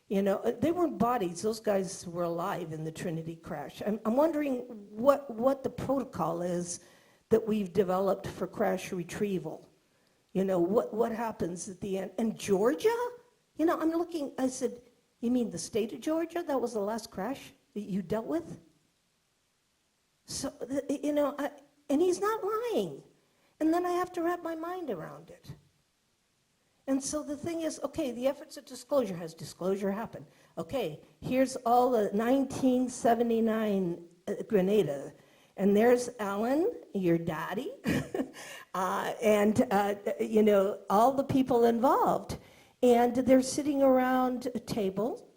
Speaker 1: They weren't bodies. Those guys were alive in the Trinity crash. I'm wondering what the protocol is that we've developed for crash retrieval. What happens at the end. And Georgia? I'm looking, I said, you mean the state of Georgia? That was the last crash that you dealt with? So, and he's not lying. And then I have to wrap my mind around it. And so the thing is, okay, the efforts at disclosure, has disclosure happened? Okay, here's all the 1979 Grenada. And there's Alan, your daddy, and, all the people involved. And they're sitting around a table.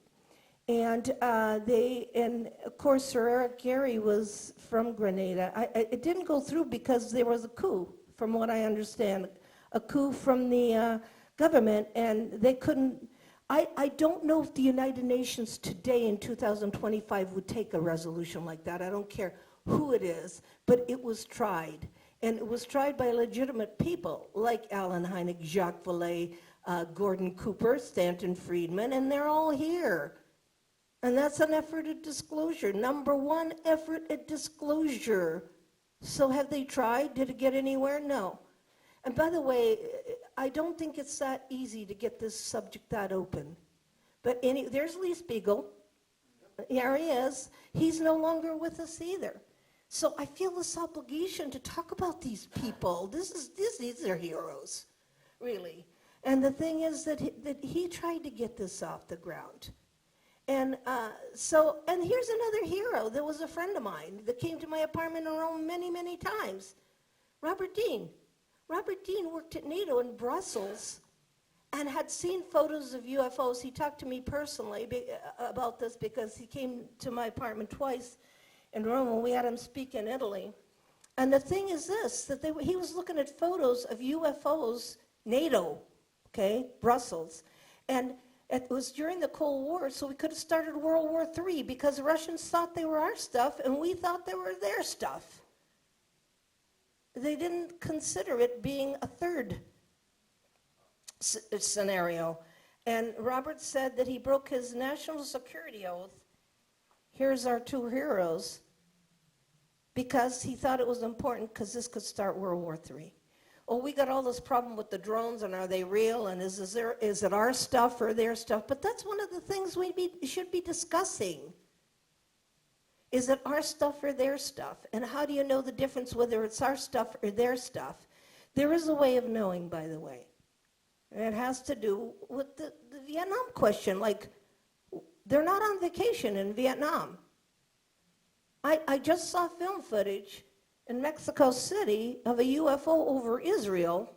Speaker 1: And and of course, Sir Eric Gary was from Grenada. It didn't go through because there was a coup, from what I understand, a coup from the government, and they couldn't. I don't know if the United Nations today in 2025 would take a resolution like that. I don't care who it is, but it was tried. And it was tried by legitimate people like Alan Hynek, Jacques Vallée, Gordon Cooper, Stanton Friedman, and they're all here. And that's an effort at disclosure. Number one effort at disclosure. So have they tried? Did it get anywhere? No. And by the way, I don't think it's that easy to get this subject that open. But there's Lee Spiegel. Here he is. He's no longer with us either. So I feel this obligation to talk about these people. These are heroes, really. And the thing is that he tried to get this off the ground. And and here's another hero. There was a friend of mine that came to my apartment in Rome many, many times. Robert Dean. Robert Dean worked at NATO in Brussels and had seen photos of UFOs. He talked to me personally about this because he came to my apartment twice in Rome when we had him speak in Italy. And the thing is this, that he was looking at photos of UFOs, NATO, okay, Brussels. And it was during the Cold War, so we could have started World War III because the Russians thought they were our stuff and we thought they were their stuff. They didn't consider it being a third scenario. And Robert said that he broke his national security oath. Here's our two heroes. Because he thought it was important because this could start World War III. oh, we got all this problem with the drones, and are they real, and is it our stuff or their stuff? But that's one of the things we should be discussing. Is it our stuff or their stuff? And how do you know the difference whether it's our stuff or their stuff? There is a way of knowing, by the way. And it has to do with the Vietnam question. Like, they're not on vacation in Vietnam. I just saw film footage in Mexico City of a UFO over Israel,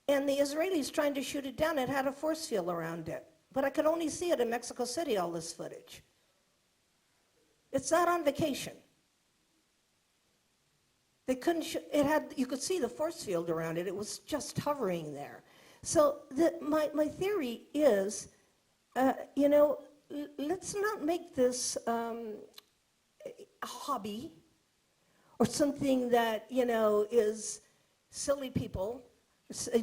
Speaker 1: and the Israelis trying to shoot it down. It had a force field around it. But I could only see it in Mexico City, all this footage. It's not on vacation. They couldn't, you could see the force field around it. It was just hovering there. So my theory is, let's not make this a hobby or something that, is silly people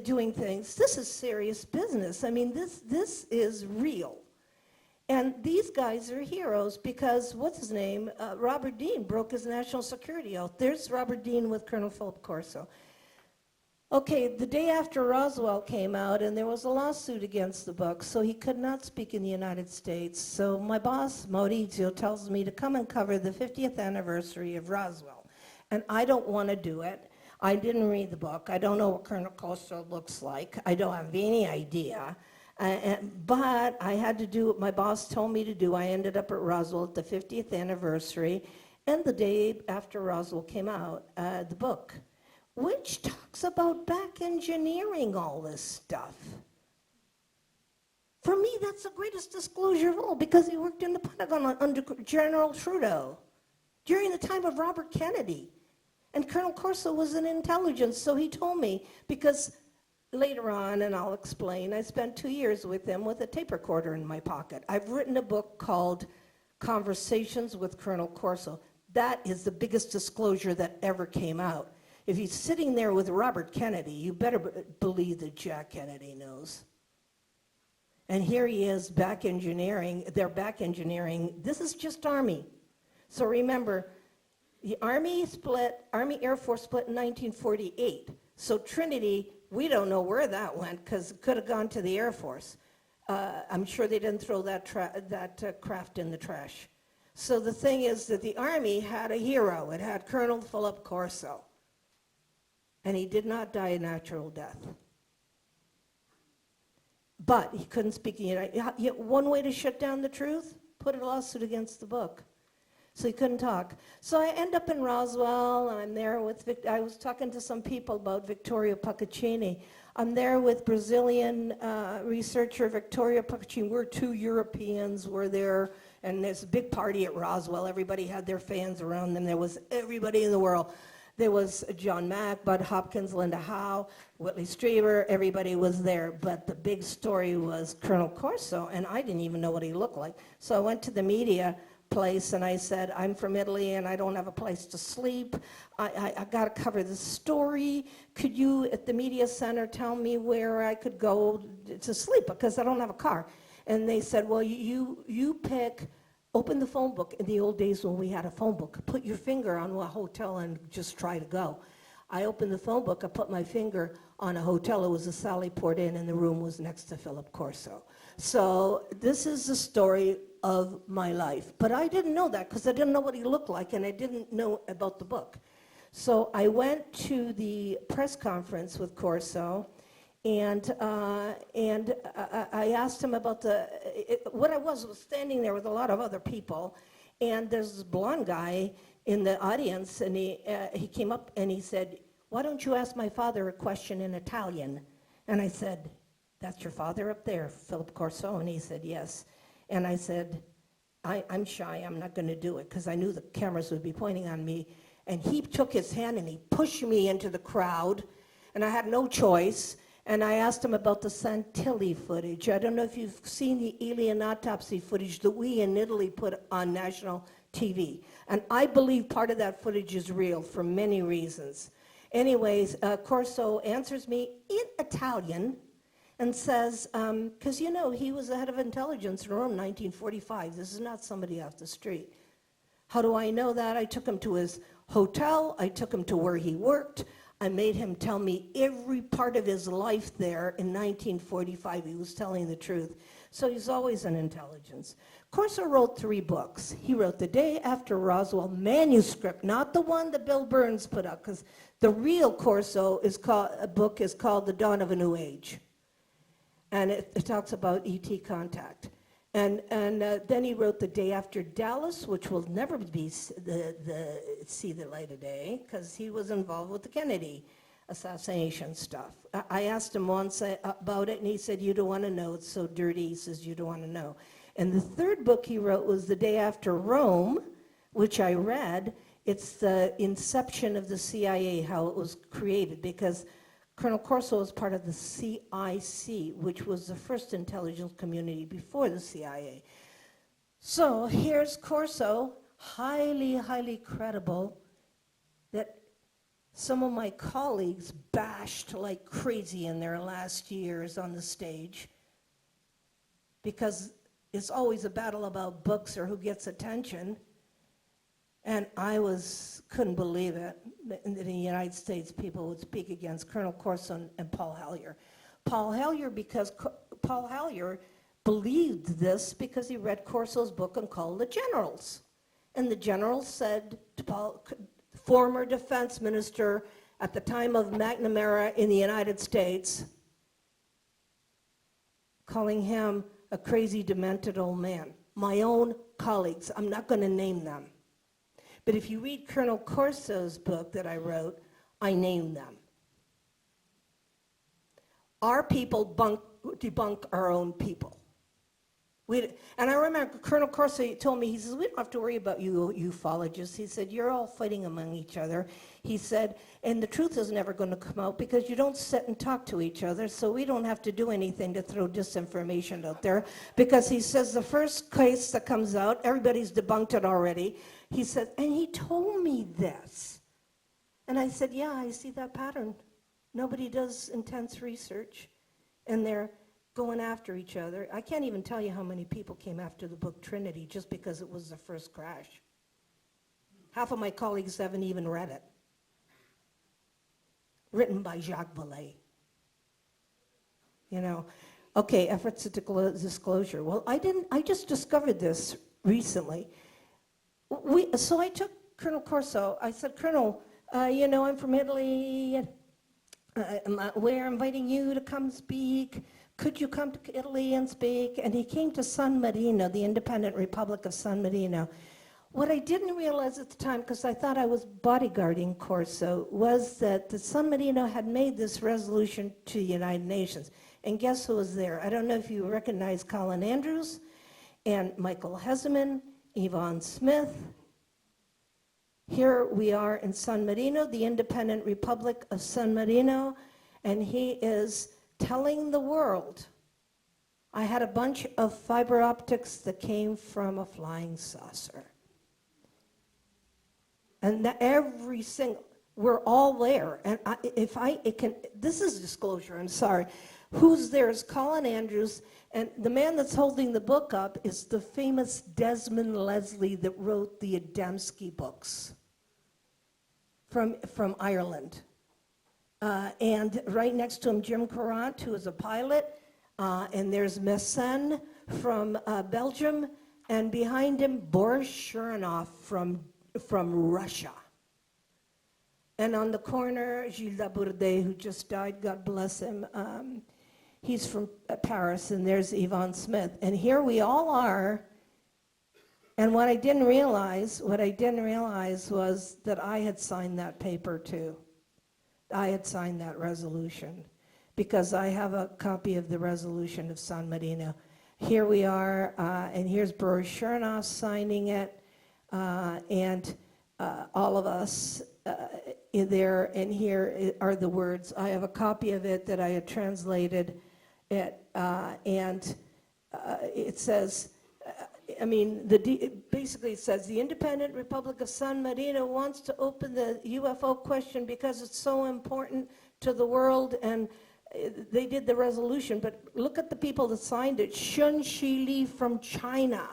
Speaker 1: doing things. This is serious business. I mean, this is real. And these guys are heroes because, what's his name? Robert Dean broke his national security oath. There's Robert Dean with Colonel Philip Corso. Okay, the day after Roswell came out, and there was a lawsuit against the book, so he could not speak in the United States. So my boss, Mauricio, tells me to come and cover the 50th anniversary of Roswell. And I don't want to do it. I didn't read the book. I don't know what Colonel Corso looks like. I don't have any idea. But I had to do what my boss told me to do. I ended up at Roswell at the 50th anniversary, and the day after Roswell came out, the book, which talks about back engineering all this stuff. For me, that's the greatest disclosure of all, because he worked in the Pentagon under General Trudeau during the time of Robert Kennedy. And Colonel Corso was in intelligence, so he told me, because later on, and I'll explain, I spent 2 years with him with a tape recorder in my pocket. I've written a book called Conversations with Colonel Corso. That is the biggest disclosure that ever came out. If he's sitting there with Robert Kennedy, you better believe that Jack Kennedy knows. And here he is back engineering. They're back engineering. This is just Army. So remember, the Army Air Force split in 1948. So Trinity, we don't know where that went because it could have gone to the Air Force. I'm sure they didn't throw that craft in the trash. So the thing is that the Army had a hero. It had Colonel Philip Corso. And he did not die a natural death. But he couldn't speak. One way to shut down the truth, put a lawsuit against the book. So he couldn't talk. So I end up in Roswell, and I'm there with, I was talking to some people about Vittorio Paccaccini. I'm there with Brazilian researcher Vittorio Paccaccini. We're two Europeans, we're there, and there's a big party at Roswell. Everybody had their fans around them. There was everybody in the world. There was John Mack, Bud Hopkins, Linda Howe, Whitley Strieber, everybody was there. But the big story was Colonel Corso, and I didn't even know what he looked like. So I went to the media place and I said, I'm from Italy and I don't have a place to sleep. I got to cover this story. Could you at the media center tell me where I could go to sleep because I don't have a car? And they said, well, you pick, open the phone book. In the old days when we had a phone book, put your finger on a hotel and just try to go. I opened the phone book, I put my finger on a hotel. It was a Sally Port Inn and the room was next to Philip Corso. So this is the story of my life. But I didn't know that because I didn't know what he looked like and I didn't know about the book. So I went to the press conference with Corso and I asked him about what I was standing there with a lot of other people, and there's this blonde guy in the audience, and he came up and he said, why don't you ask my father a question in Italian? And I said, that's your father up there, Philip Corso? And he said, yes. And I said, I'm shy, I'm not going to do it, because I knew the cameras would be pointing on me. And he took his hand and he pushed me into the crowd, and I had no choice. And I asked him about the Santilli footage. I don't know if you've seen the alien autopsy footage that we in Italy put on national TV. And I believe part of that footage is real for many reasons. Anyways, Corso answers me in Italian and says, because you know, he was the head of intelligence in Rome in 1945. This is not somebody off the street. How do I know that? I took him to his hotel. I took him to where he worked. I made him tell me every part of his life there in 1945. He was telling the truth. So he's always an intelligence. Corso wrote 3 books. He wrote The Day After Roswell manuscript, not the one that Bill Burns put up, because the real Corso book is called The Dawn of a New Age. And it talks about ET contact. And then he wrote The Day After Dallas, which will never be see the light of day, because he was involved with the Kennedy assassination stuff. I asked him once about it, and he said, you don't want to know, it's so dirty. He says, you don't want to know. And the 3rd book he wrote was The Day After Rome, which I read. It's the inception of the CIA, how it was created, because Colonel Corso was part of the CIC, which was the first intelligence community before the CIA. So here's Corso, highly, highly credible, that some of my colleagues bashed like crazy in their last years on the stage, because it's always a battle about books or who gets attention. And I couldn't believe it, that in the United States people would speak against Colonel Corso and Paul Hellyer. Paul Hellyer believed this because he read Corso's book and called The Generals. And the generals said to Paul, former defense minister at the time of McNamara in the United States, calling him a crazy, demented old man. My own colleagues, I'm not going to name them. But if you read Colonel Corso's book that I wrote, I named them. Our people debunk our own people. And I remember Colonel Corso told me, he says, we don't have to worry about you ufologists. He said, you're all fighting among each other. He said, and the truth is never going to come out because you don't sit and talk to each other, so we don't have to do anything to throw disinformation out there. Because he says the first case that comes out, everybody's debunked it already. He said, and he told me this. And I said, yeah, I see that pattern. Nobody does intense research, and they're going after each other. I can't even tell you how many people came after the book Trinity just because it was the first crash. Half of my colleagues haven't even read it. Written by Jacques Vallée. You know, okay, efforts at disclosure. Well, I just discovered this recently. So I took Colonel Corso. I said, Colonel, I'm from Italy. We're inviting you to come speak. Could you come to Italy and speak? And he came to San Marino, the independent Republic of San Marino. What I didn't realize at the time, because I thought I was bodyguarding Corso, was that the San Marino had made this resolution to the United Nations. And guess who was there? I don't know if you recognize Colin Andrews and Michael Heseman, Yvonne Smith. Here we are in San Marino, the independent Republic of San Marino, and he is telling the world, I had a bunch of fiber optics that came from a flying saucer. And every single, we're all there. And this is disclosure, I'm sorry. Who's there is Colin Andrews, and the man that's holding the book up is the famous Desmond Leslie that wrote the Adamski books from Ireland. And right next to him, Jim Courant, who is a pilot, and there's Messen from Belgium, and behind him, Boris Shurinoff from Russia. And on the corner, Gilles Labourdet, who just died, God bless him, he's from Paris, and there's Yvonne Smith. And here we all are, and what I didn't realize was that I had signed that paper too. I had signed that resolution because I have a copy of the resolution of San Marino. Here we are, and here's Boris Shurinoff signing it, and all of us there, and here are the words. I have a copy of it that I had translated, and it says, basically it says, the independent Republic of San Marino wants to open the UFO question because it's so important to the world, and they did the resolution, but look at the people that signed it. Shun Shi Li from China,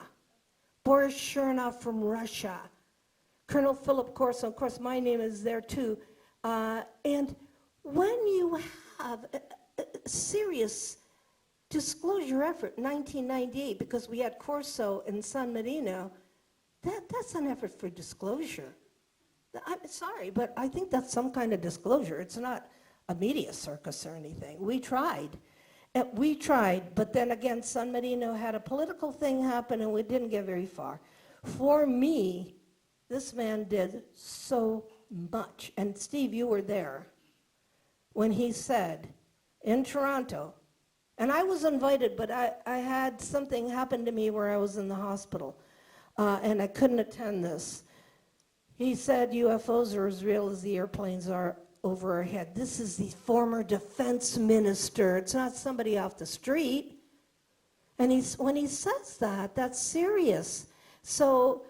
Speaker 1: Boris Shurinoff from Russia, Colonel Philip Corso, of course, my name is there too. And when you have a serious disclosure effort, 1998, because we had Corso in San Marino, that's an effort for disclosure. I'm sorry, but I think that's some kind of disclosure. It's not a media circus or anything. We tried. But then again, San Marino had a political thing happen and we didn't get very far. For me, this man did so much. And Steve, you were there when he said in Toronto, and I was invited, but I had something happen to me where I was in the hospital, and I couldn't attend this. He said UFOs are as real as the airplanes are over our head. This is the former defense minister. It's not somebody off the street. And when he says that, that's serious. So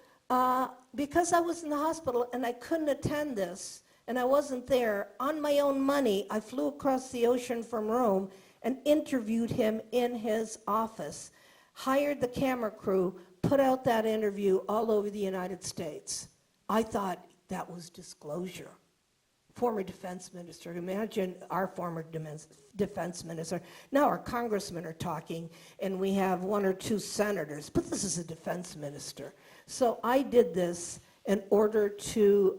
Speaker 1: because I was in the hospital and I couldn't attend this, and I wasn't there, on my own money, I flew across the ocean from Rome and interviewed him in his office, hired the camera crew, put out that interview all over the United States. I thought that was disclosure. Former defense minister, imagine our former defense minister. Now our congressmen are talking, and we have 1 or 2 senators, but this is a defense minister. So I did this in order to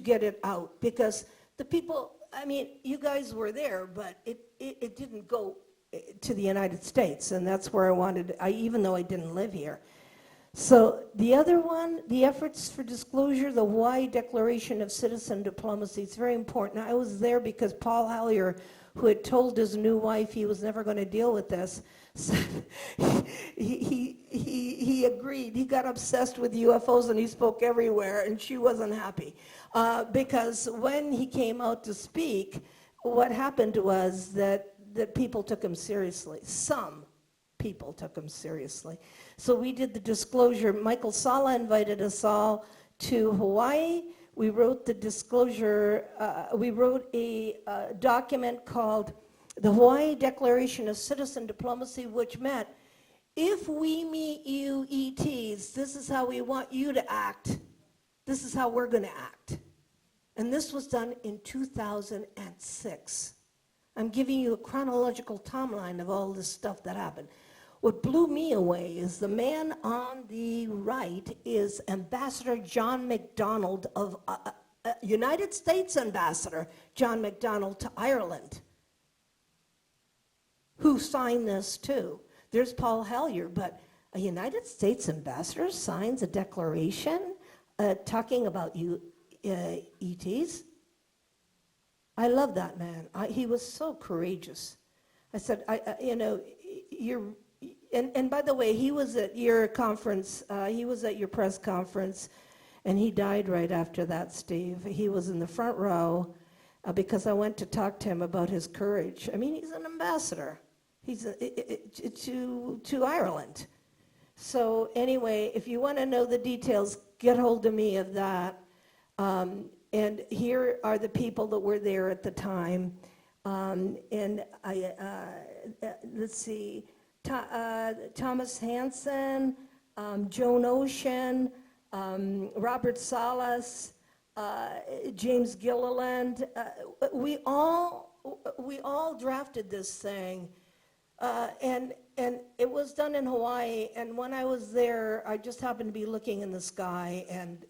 Speaker 1: get it out, because the people, I mean, you guys were there, but it didn't go to the United States, and that's where I wanted, even though I didn't live here. So the other one, the efforts for disclosure, the Hawaii Declaration of Citizen Diplomacy, it's very important. I was there because Paul Hellyer, who had told his new wife he was never going to deal with this, said he agreed. He got obsessed with UFOs and he spoke everywhere, and she wasn't happy. Because when he came out to speak, what happened was that people took him seriously. Some people took him seriously. So we did the disclosure. Michael Sala invited us all to Hawaii. We wrote the disclosure, we wrote a document called the Hawaii Declaration of Citizen Diplomacy, which meant if we meet you ETs, this is how we want you to act. This is how we're going to act. And this was done in 2006. I'm giving you a chronological timeline of all this stuff that happened. What blew me away is the man on the right is Ambassador John MacDonald of United States Ambassador John MacDonald to Ireland, who signed this too. There's Paul Hellyer, but a United States ambassador signs a declaration talking about ETs. I love that man. He was so courageous. I said, you're. And by the way, he was at your conference, he was at your press conference, and he died right after that, Steve. He was in the front row because I went to talk to him about his courage. I mean, he's an ambassador. He's to Ireland. So anyway, if you want to know the details, get hold of me of that. And here are the people that were there at the time. And let's see. Thomas Hansen, Joan Ocean, Robert Salas, James Gilliland. We all drafted this thing, and it was done in Hawaii. And when I was there, I just happened to be looking in the sky, and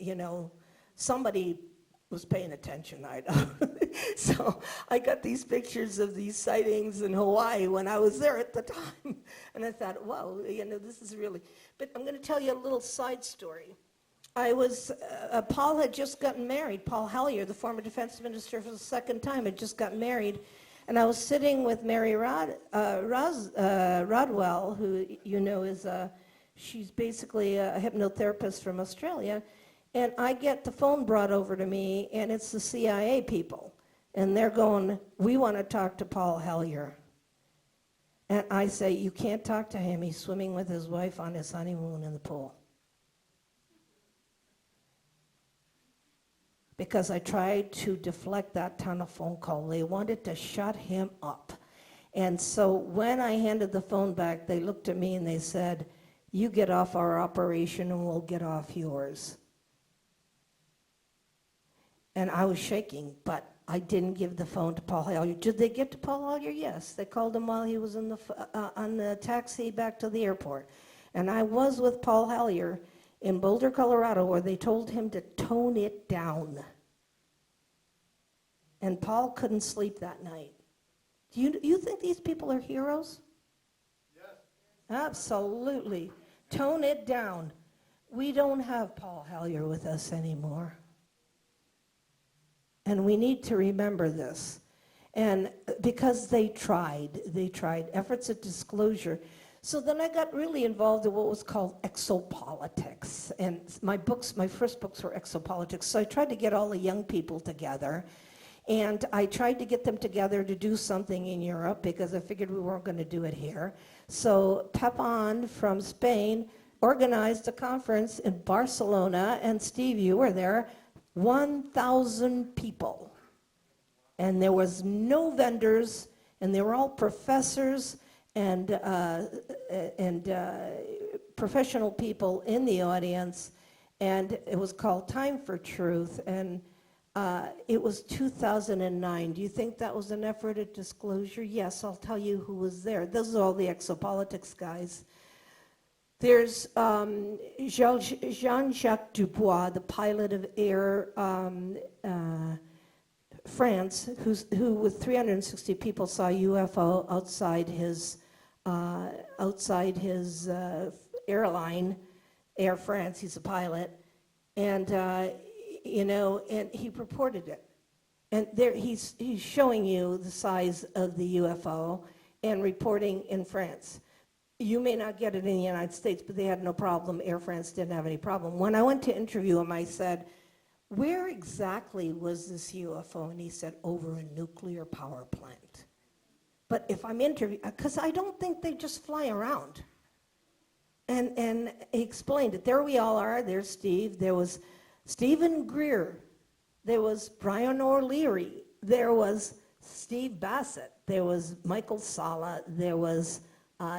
Speaker 1: somebody was paying attention, I know. So I got these pictures of these sightings in Hawaii when I was there at the time. And I thought, wow, this is really, but I'm going to tell you a little side story. Paul had just gotten married. Paul Hellyer, the former defense minister for the second time, had just gotten married. And I was sitting with Mary Rodwell, who is she's basically a hypnotherapist from Australia. And I get the phone brought over to me, and it's the CIA people. And they're going, we want to talk to Paul Hellyer. And I say, you can't talk to him. He's swimming with his wife on his honeymoon in the pool. Because I tried to deflect that telephone call. They wanted to shut him up. And so when I handed the phone back, they looked at me and they said, You get off our operation and we'll get off yours. And I was shaking, but I didn't give the phone to Paul Hellyer. Did they get to Paul Hellyer? Yes. They called him while he was on the taxi back to the airport. And I was with Paul Hellyer in Boulder, Colorado, where they told him to tone it down. And Paul couldn't sleep that night. Do you think these people are heroes? Yes. Absolutely. Tone it down. We don't have Paul Hellyer with us anymore. And we need to remember this. And because they tried efforts at disclosure. So then I got really involved in what was called exopolitics. And my first books were exopolitics. So I tried to get all the young people together. And I tried to get them together to do something in Europe because I figured we weren't going to do it here. So Pepon from Spain organized a conference in Barcelona, and Steve, you were there, 1,000 people. And there was no vendors, and they were all professors and professional people in the audience, and it was called Time for Truth, and it was 2009. Do you think that was an effort at disclosure? Yes, I'll tell you who was there. Those are all the exopolitics guys. There's Jean-Jacques Dubois, the pilot of Air France, who with 360 people saw a UFO outside his airline, Air France. He's a pilot, and and he reported it. And there he's showing you the size of the UFO and reporting in France. You may not get it in the United States, but they had no problem. Air France didn't have any problem. When I went to interview him, I said, where exactly was this UFO? And he said, over a nuclear power plant. But if I'm interviewing, because I don't think they just fly around. And he explained it. There we all are. There's Steve. There was Stephen Greer. There was Brian O'Leary. There was Steve Bassett. There was Michael Sala. There was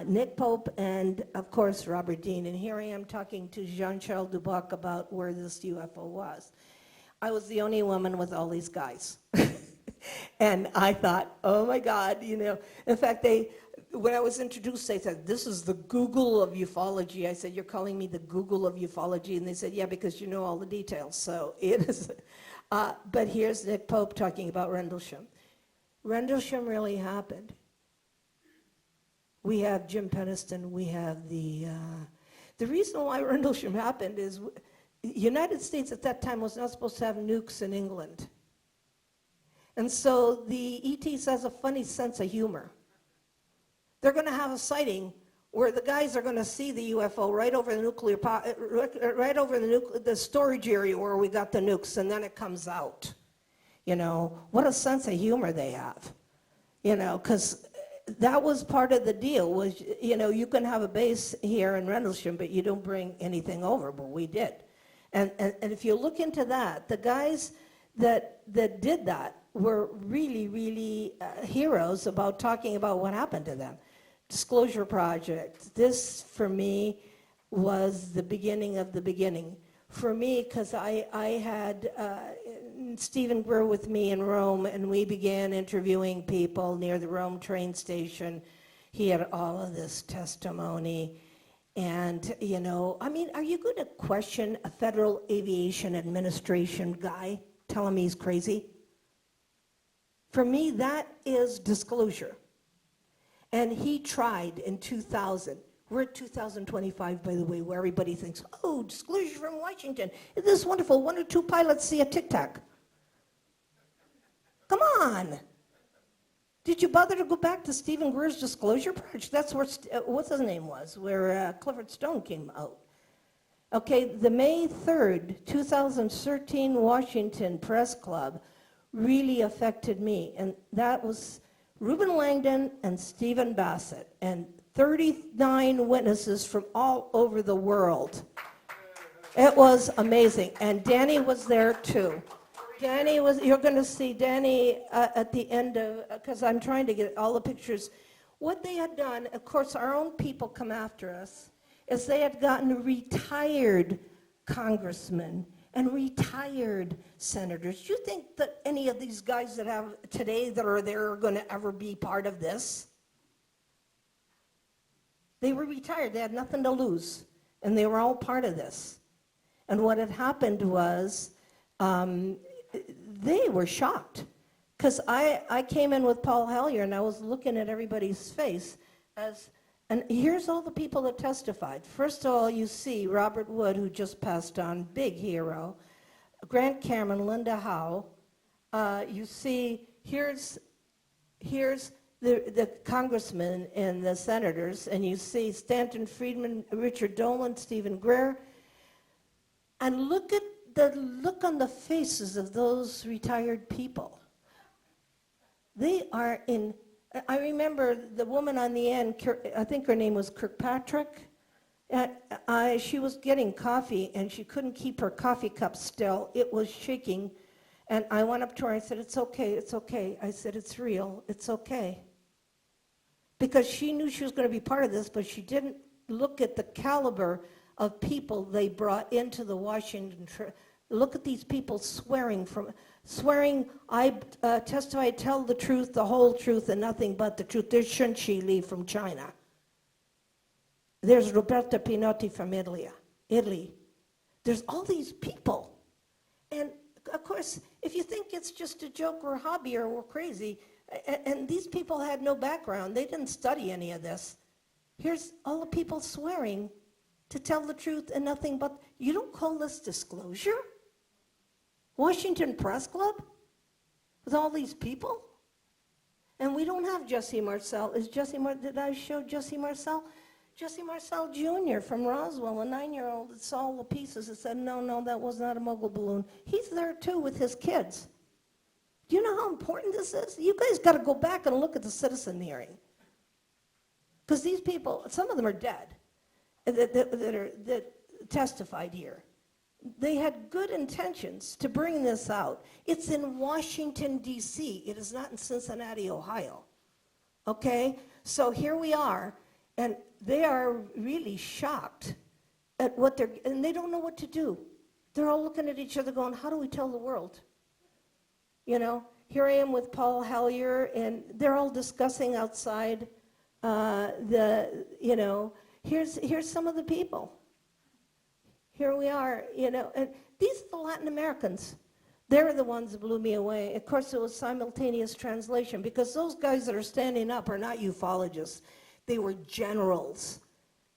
Speaker 1: Nick Pope, and of course Robert Dean. And here I am talking to Jean-Charles Dubois about where this UFO was. I was the only woman with all these guys. And I thought, oh my God, In fact, when I was introduced, they said, this is the Google of ufology. I said, you're calling me the Google of ufology? And they said, yeah, because you know all the details. So it is. But here's Nick Pope talking about Rendlesham. Rendlesham really happened. We have Jim Peniston. We have the reason why Rendlesham happened is the United States at that time was not supposed to have nukes in England. And so the ETs has a funny sense of humor. They're going to have a sighting where the guys are going to see the UFO right over the the storage area where we got the nukes, and then it comes out. What a sense of humor they have. Because that was part of the deal was, you can have a base here in Rendlesham, but you don't bring anything over, but we did. And if you look into that, the guys that did that were really, really heroes about talking about what happened to them. Disclosure Project. This, for me, was the beginning of the beginning. For me, because I had Stephen Greer with me in Rome, and we began interviewing people near the Rome train station. He had all of this testimony. And, are you going to question a Federal Aviation Administration guy? Tell him he's crazy? For me, that is disclosure. And he tried in 2000. We're at 2025, by the way, where everybody thinks, oh, disclosure from Washington. Isn't this wonderful? 1 or 2 pilots see a Tic Tac. Come on. Did you bother to go back to Stephen Greer's Disclosure Project? That's where, what's his name was, where Clifford Stone came out. Okay, the May 3rd, 2013 Washington Press Club really affected me. And that was Reuben Langdon and Stephen Bassett, and 39 witnesses from all over the world. It was amazing. And Danny was there too. Danny was, you're going to see Danny at the end of, because I'm trying to get all the pictures. What they had done, of course, our own people come after us, is they had gotten retired congressmen and retired senators. Do you think that any of these guys that have today that are there are going to ever be part of this? They were retired. They had nothing to lose. And they were all part of this. And what had happened was they were shocked. Because I came in with Paul Hellyer, and I was looking at everybody's face. And here's all the people that testified. First of all, you see Robert Wood, who just passed on, big hero. Grant Cameron, Linda Howe. You see, here's the congressmen and the senators, and you see Stanton Friedman, Richard Dolan, Stephen Greer. And look at the look on the faces of those retired people. They are in, I remember the woman on the end, I think her name was Kirkpatrick. She was getting coffee, and she couldn't keep her coffee cup still. It was shaking. And I went up to her, I said, it's okay, it's okay. I said, it's real, it's okay. Because she knew she was going to be part of this, but she didn't look at the caliber of people they brought into the Washington. Look at these people swearing, I testify, tell the truth, the whole truth, and nothing but the truth. There's Shun Chi Li from China. There's Roberta Pinotti from Italy. There's all these people. And of course, if you think it's just a joke or a hobby or we're crazy, and these people had no background, they didn't study any of this. Here's all the people swearing to tell the truth and nothing but, you don't call this disclosure? Washington Press Club? With all these people? And we don't have Jesse Marcel. Did I show Jesse Marcel? Jesse Marcel Jr. from Roswell, a 9-year-old that saw all the pieces and said, no, that was not a mogul balloon. He's there too with his kids. Do you know how important this is? You guys got to go back and look at the citizen hearing. Because these people, some of them are dead, that testified here. They had good intentions to bring this out. It's in Washington, D.C. It is not in Cincinnati, Ohio. Okay? So here we are, and they are really shocked at what and they don't know what to do. They're all looking at each other going, how do we tell the world? You know, here I am with Paul Hellyer, and they're all discussing outside here's some of the people. Here we are, and these are the Latin Americans. They're the ones that blew me away. Of course, it was simultaneous translation, because those guys that are standing up are not ufologists. They were generals.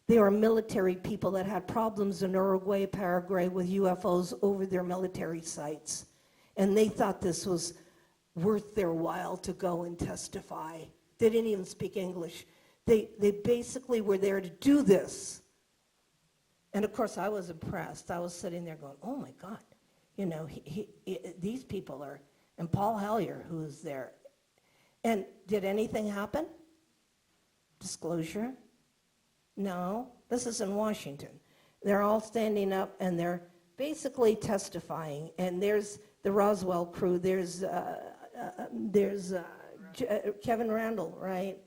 Speaker 1: They were military people that had problems in Uruguay, Paraguay with UFOs over their military sites. And they thought this was worth their while to go and testify. They didn't even speak English. They basically were there to do this. And of course, I was impressed. I was sitting there going, oh my God, these people are, and Paul Hellyer, who is there. And did anything happen? Disclosure? No, this is in Washington. They're all standing up and they're basically testifying. And there's the Roswell crew. There's Kevin Randall, right?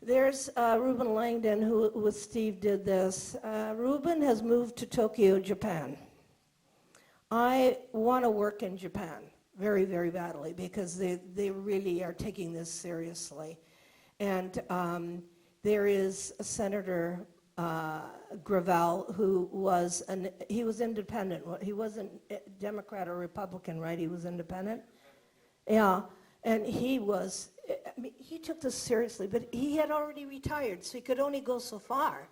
Speaker 1: There's Reuben Langdon, who with Steve did this. Reuben has moved to Tokyo, Japan. I want to work in Japan very, very badly, because they really are taking this seriously. And there is a Senator Gravel, who he was independent. He wasn't Democrat or Republican, right? He was independent. Yeah, and he took this seriously, but he had already retired, so he could only go so far.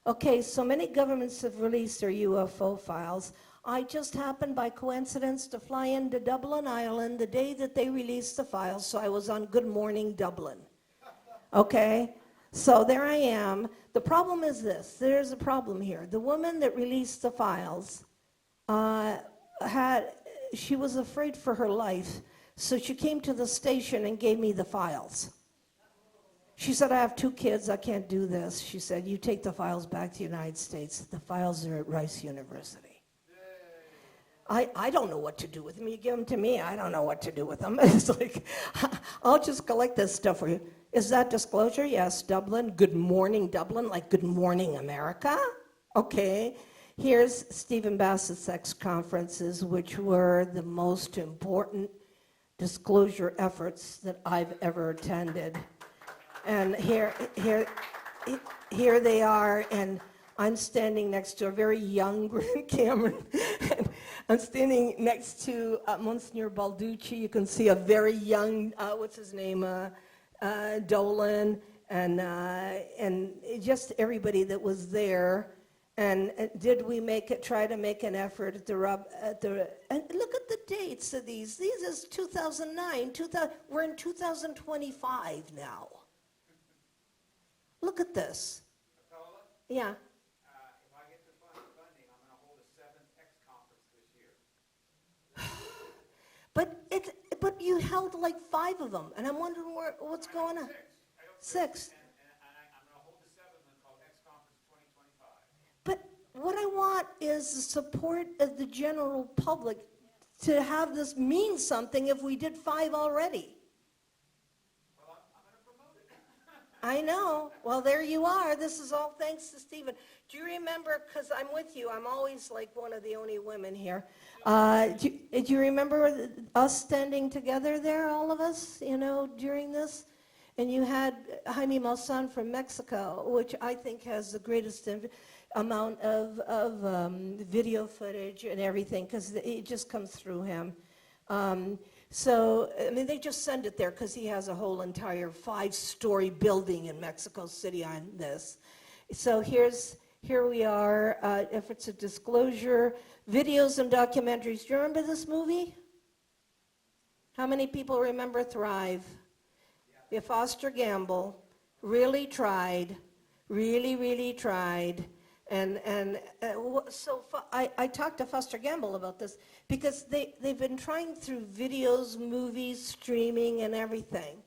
Speaker 1: Okay, so many governments have released their UFO files. I just happened by coincidence to fly into Dublin, Ireland, the day that they released the files, so I was on Good Morning Dublin. Okay, so there I am. The problem is this. There's a problem here. The woman that released the files she was afraid for her life, so she came to the station and gave me the files. She said, I have 2 kids, I can't do this. She said, you take the files back to the United States. The files are at Rice University. I don't know what to do with them. You give them to me, I don't know what to do with them. It's like,
Speaker 5: I'll just collect this stuff for you. Is that disclosure? Yes, Dublin. Good morning, Dublin, like good morning, America. Okay. Here's Stephen Bassett's ex-conferences, which were the most important disclosure efforts that I've ever attended. And here they are, and I'm standing next to a very young Cameron. I'm standing next to Monsignor Balducci. You can see a very young, what's his name, Dolan, and just everybody that was there. And did we try to make an effort and look at the dates of these. These is 2009, we're in 2025 now. Look at this.
Speaker 3: Paola,
Speaker 5: Yeah.
Speaker 3: if I get the funding, I'm going to hold a 7th X conference this year.
Speaker 5: But you held like 5 of them, and I'm wondering what's going on. 6.
Speaker 3: And I'm going to hold the 7th one called X Conference 2025.
Speaker 5: But what I want is the support of the general public to have this mean something if we did 5 already.
Speaker 3: Well, I'm going to promote it.
Speaker 5: I know. Well, there you are. This is all thanks to Stephen. Do you remember, because I'm with you, I'm always like one of the only women here. Do you remember us standing together there, all of us, during this? And you had Jaime Maussan from Mexico, which I think has the greatest amount of video footage and everything, because it just comes through him. So, I mean, they just send it there because he has a whole entire 5-story building in Mexico City on this. So here we are, efforts of disclosure, videos and documentaries. Do you remember this movie? How many people remember Thrive? Yeah. Foster Gamble really tried, really tried. So I talked to Foster Gamble about this because they've been trying through videos, movies, streaming, and everything.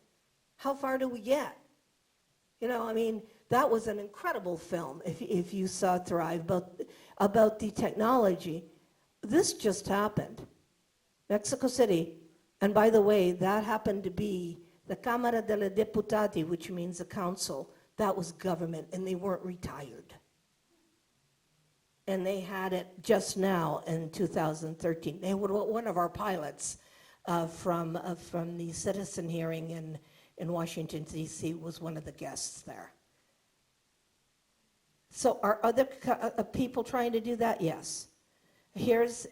Speaker 5: How far do we get? I mean, that was an incredible film if you saw Thrive about the technology. This just happened. Mexico City. And by the way, that happened to be the Cámara de los Diputados, which means the council. That was government, and they weren't retired. And they had it just now in 2013. They were one of our pilots from the citizen hearing in Washington, D.C. was one of the guests there. So are other people trying to do that? Yes. Here's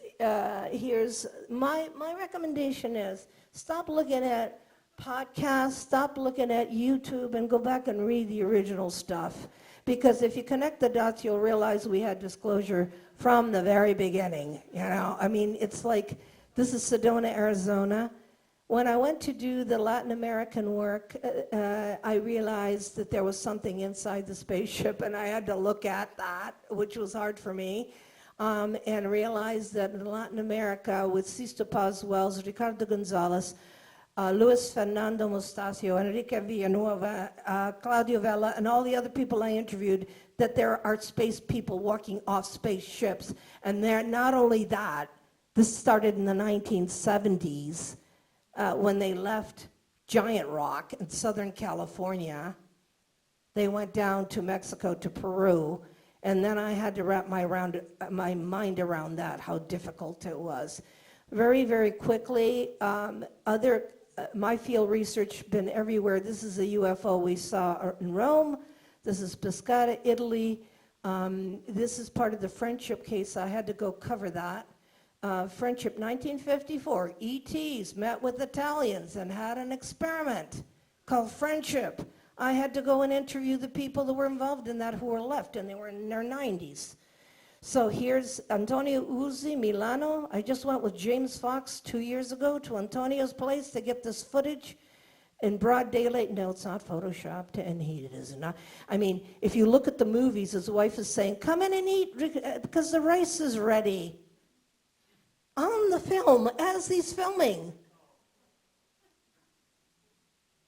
Speaker 5: my recommendation is stop looking at podcasts, stop looking at YouTube, and go back and read the original stuff. Because if you connect the dots, you'll realize we had disclosure from the very beginning. I mean, it's like, this is Sedona, Arizona. When I went to do the Latin American work, I realized that there was something inside the spaceship, and I had to look at that, which was hard for me, and realized that in Latin America, with Sisto Paz Wells, Ricardo Gonzalez, Luis Fernando Mostacio, Enrique Villanueva, Claudio Vela, and all the other people I interviewed, that there are space people walking off spaceships. And they're not only that, this started in the 1970s when they left Giant Rock in Southern California. They went down to Mexico, to Peru, and then I had to wrap my mind around that, how difficult it was. Very, very quickly, my field research been everywhere. This is a UFO we saw in Rome. This is Pescara, Italy. This is part of the Friendship case. I had to go cover that. Friendship 1954, ETs met with Italians and had an experiment called Friendship. I had to go and interview the people that were involved in that who were left, and they were in their 90s. So here's Antonio Uzzi, Milano. I just went with James Fox 2 years ago to Antonio's place to get this footage in broad daylight. No, it's not photoshopped, and it is not. I mean, if you look at the movies, his wife is saying, come in and eat because the rice is ready. On the film, as he's filming.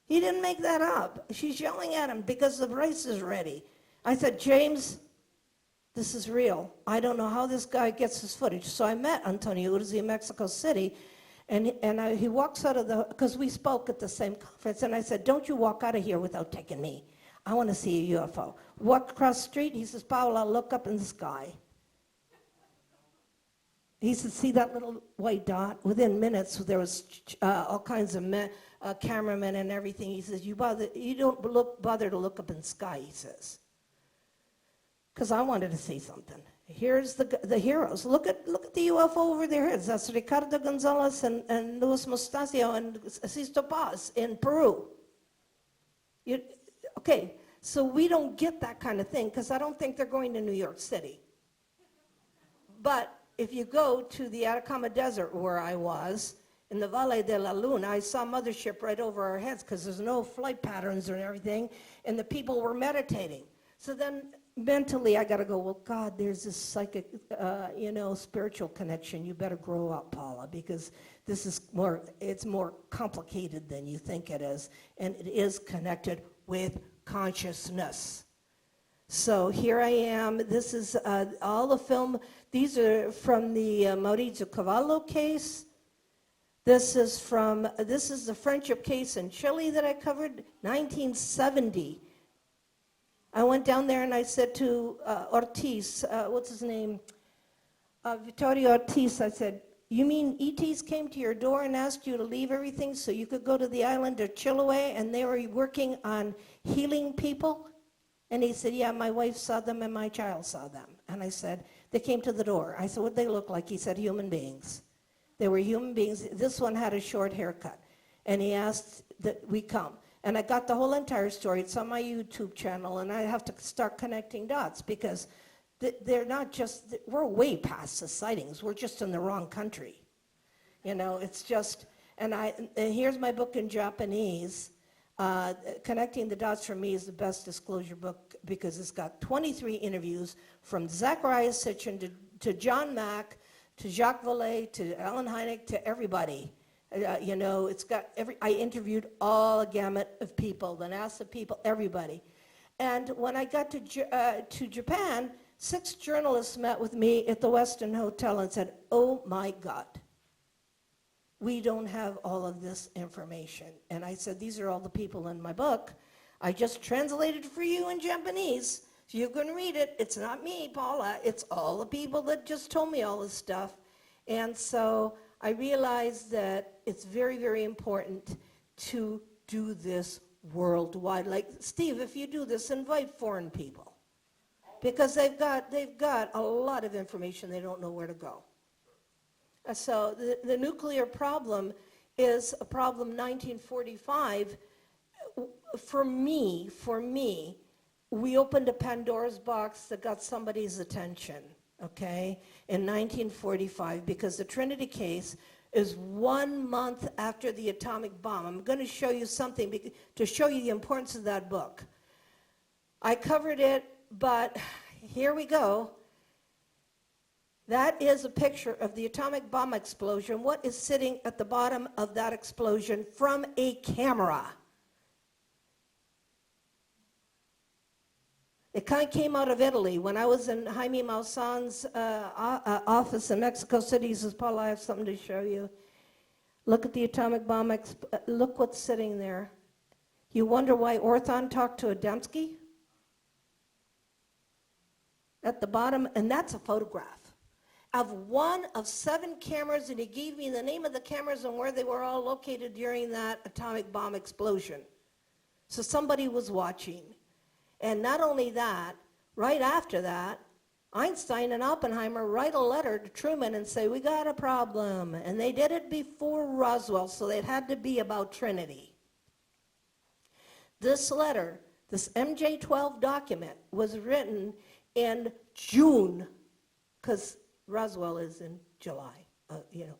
Speaker 5: He didn't make that up. She's yelling at him because the rice is ready. I said, James, this is real. I don't know how this guy gets his footage. So I met Antonio Urzi in Mexico City, He walks out of because we spoke at the same conference, and I said, don't you walk out of here without taking me. I want to see a UFO. Walk across the street, he says, Paola, look up in the sky. He said, see that little white dot? Within minutes, there was all kinds of cameramen and everything. He says, you don't bother to look up in the sky, he says. Because I wanted to see something. Here's the heroes. Look at the UFO over their heads. That's Ricardo Gonzalez and Luis Mostacio and Sisto Paz in Peru. Okay, so we don't get that kind of thing because I don't think they're going to New York City. But if you go to the Atacama Desert where I was, in the Valle de la Luna, I saw mothership right over our heads because there's no flight patterns or everything, and the people were meditating. So then mentally I got to go, well, God, there's this psychic, spiritual connection. You better grow up, Paula, because this is it's more complicated than you think it is, and it is connected with consciousness. So here I am. This is all the film. These are from the Maurizio Cavallo case. This is the friendship case in Chile that I covered, 1970. I went down there and I said to Ortiz, what's his name? Vittorio Ortiz, I said, you mean ETs came to your door and asked you to leave everything so you could go to the island of Chiloé and they were working on healing people? And he said, yeah, my wife saw them and my child saw them. And I said, they came to the door. I said, what'd they look like? He said, human beings. They were human beings. This one had a short haircut. And he asked that we come. And I got the whole entire story. It's on my YouTube channel. And I have to start connecting dots because they're not just, we're way past the sightings. We're just in the wrong country. It's just, and here's my book in Japanese. Connecting the Dots for me is the best disclosure book because it's got 23 interviews from Zachariah Sitchin to John Mack, to Jacques Vallée, to Alan Hynek, to everybody. It's got I interviewed all a gamut of people, the NASA people, everybody. And when I got to Japan, 6 journalists met with me at the Westin Hotel and said, oh my God, we don't have all of this information. And I said, these are all the people in my book. I just translated for you in Japanese. So you can read it. It's not me, Paula. It's all the people that just told me all this stuff. And so I realized that it's very, very important to do this worldwide. Like, Steve, if you do this, invite foreign people. Because they've got a lot of information. They don't know where to go. So the nuclear problem is a problem 1945. For me, we opened a Pandora's box that got somebody's attention, okay, in 1945 because the Trinity case is 1 month after the atomic bomb. I'm going to show you something to show you the importance of that book. I covered it, but here we go. That is a picture of the atomic bomb explosion. What is sitting at the bottom of that explosion from a camera? It kind of came out of Italy. When I was in Jaime Maussan's office in Mexico City, he says, Paul, I have something to show you. Look at the atomic bomb. Look what's sitting there. You wonder why Orthon talked to Adamski? At the bottom, and that's a photograph of one of 7 cameras, and he gave me the name of the cameras and where they were all located during that atomic bomb explosion. So somebody was watching. And not only that, right after that, Einstein and Oppenheimer write a letter to Truman and say, we got a problem. And they did it before Roswell, so it had to be about Trinity. This letter, this MJ-12 document, was written in June, because Roswell is in July,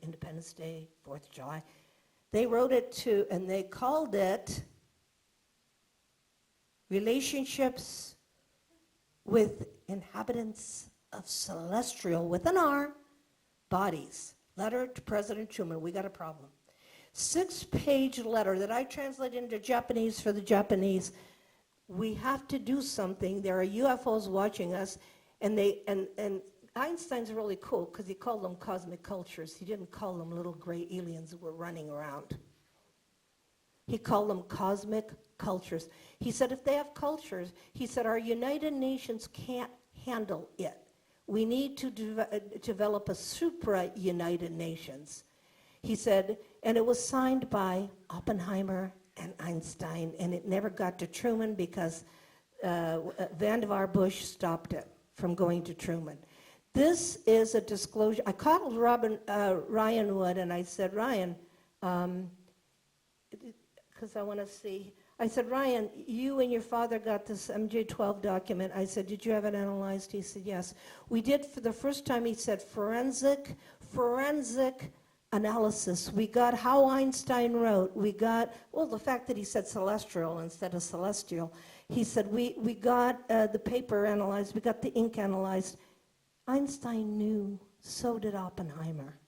Speaker 5: Independence Day, 4th of July. They wrote it and they called it Relationships with Inhabitants of Celestial, with an R, Bodies. Letter to President Truman, we got a problem. 6-page letter that I translated into Japanese for the Japanese. We have to do something. There are UFOs watching us, and Einstein's really cool because he called them cosmic cultures. He didn't call them little gray aliens that were running around. He called them cosmic cultures. He said if they have cultures, he said our United Nations can't handle it. We need to develop a supra-United Nations. He said, and it was signed by Oppenheimer and Einstein, and it never got to Truman because Vannevar Bush stopped it from going to Truman. This is a disclosure. I called Ryan Wood, and I said, Ryan, because I want to see. I said, Ryan, you and your father got this MJ-12 document. I said, did you have it analyzed? He said, yes. We did for the first time, he said, forensic analysis. We got how Einstein wrote. We got, well, the fact that he said celestial instead of celestial. He said, we got the paper analyzed. We got the ink analyzed. Einstein knew, so did Oppenheimer.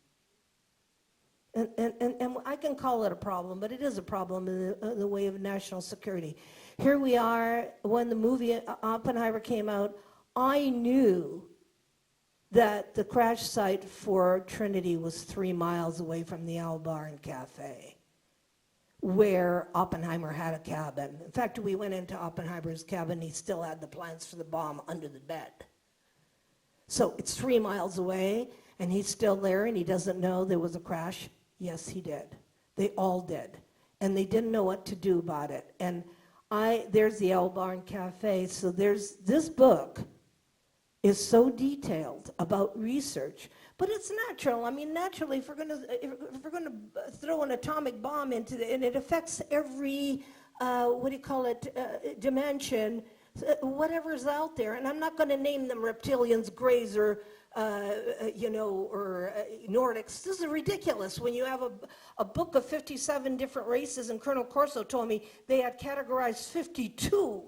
Speaker 5: And I can call it a problem, but it is a problem in the way of national security. Here we are, when the movie Oppenheimer came out, I knew that the crash site for Trinity was 3 miles away from the Al Bar and Cafe, where Oppenheimer had a cabin. In fact, we went into Oppenheimer's cabin, he still had the plans for the bomb under the bed. So it's 3 miles away, and he's still there, and he doesn't know there was a crash. Yes, he did. They all did. And they didn't know what to do about it. And there's the El Barn Cafe. So this book is so detailed about research, but it's natural. I mean, naturally, if we're gonna throw an atomic bomb into it, and it affects every, dimension, whatever's out there. And I'm not going to name them reptilians, greys, or Nordics. This is ridiculous when you have a book of 57 different races, and Colonel Corso told me they had categorized 52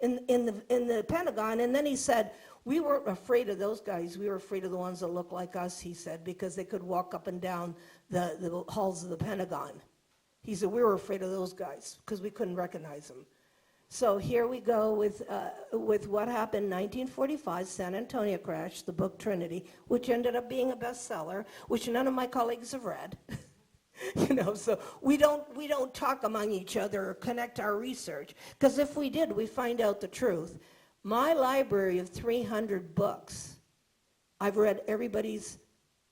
Speaker 5: in the Pentagon, and then he said, we weren't afraid of those guys, we were afraid of the ones that look like us, he said, because they could walk up and down the halls of the Pentagon. He said, we were afraid of those guys because we couldn't recognize them. So here we go with what happened in 1945, San Antonio crash, the book Trinity, which ended up being a bestseller, which none of my colleagues have read. So we don't talk among each other or connect our research, because if we did, we find out the truth. My library of 300 books, I've read everybody's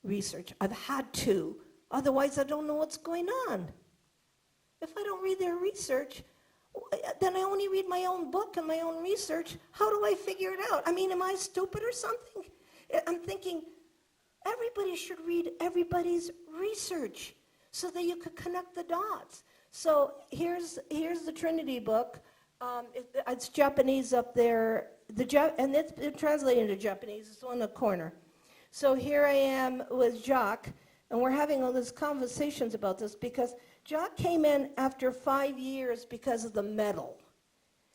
Speaker 5: research. I've had to, otherwise I don't know what's going on. If I don't read their research, then I only read my own book and my own research. How do I figure it out? I mean, am I stupid or something? I'm thinking everybody should read everybody's research so that you could connect the dots. So here's the Trinity book. It's Japanese up there, and it's translated into Japanese. It's on the corner. So here I am with Jacques, and we're having all these conversations about this because Jacques came in after 5 years because of the medal.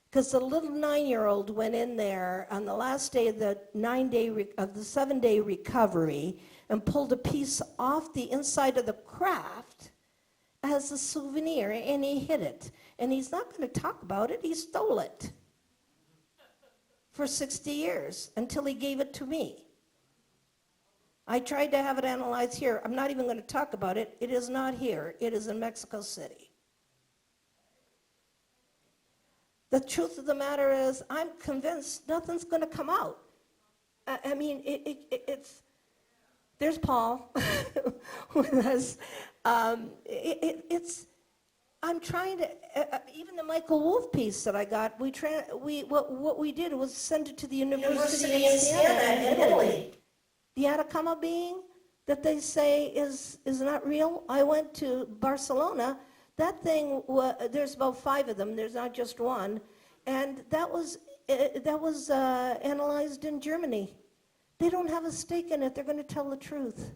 Speaker 5: Because the little 9-year-old went in there on the last day of the 7-day recovery and pulled a piece off the inside of the craft as a souvenir, and he hid it. And he's not going to talk about it. He stole it for 60 years until he gave it to me. I tried to have it analyzed here. I'm not even going to talk about it. It is not here. It is in Mexico City. The truth of the matter is, I'm convinced nothing's going to come out. I mean, it's there's Paul with us. I'm trying to, even the Michael Wolff piece that I got, what we did was send it to the University of Siena in Italy. The Atacama being that they say is not real. I went to Barcelona. That thing, there's about 5 of them. There's not just one. And that was analyzed in Germany. They don't have a stake in it. They're going to tell the truth.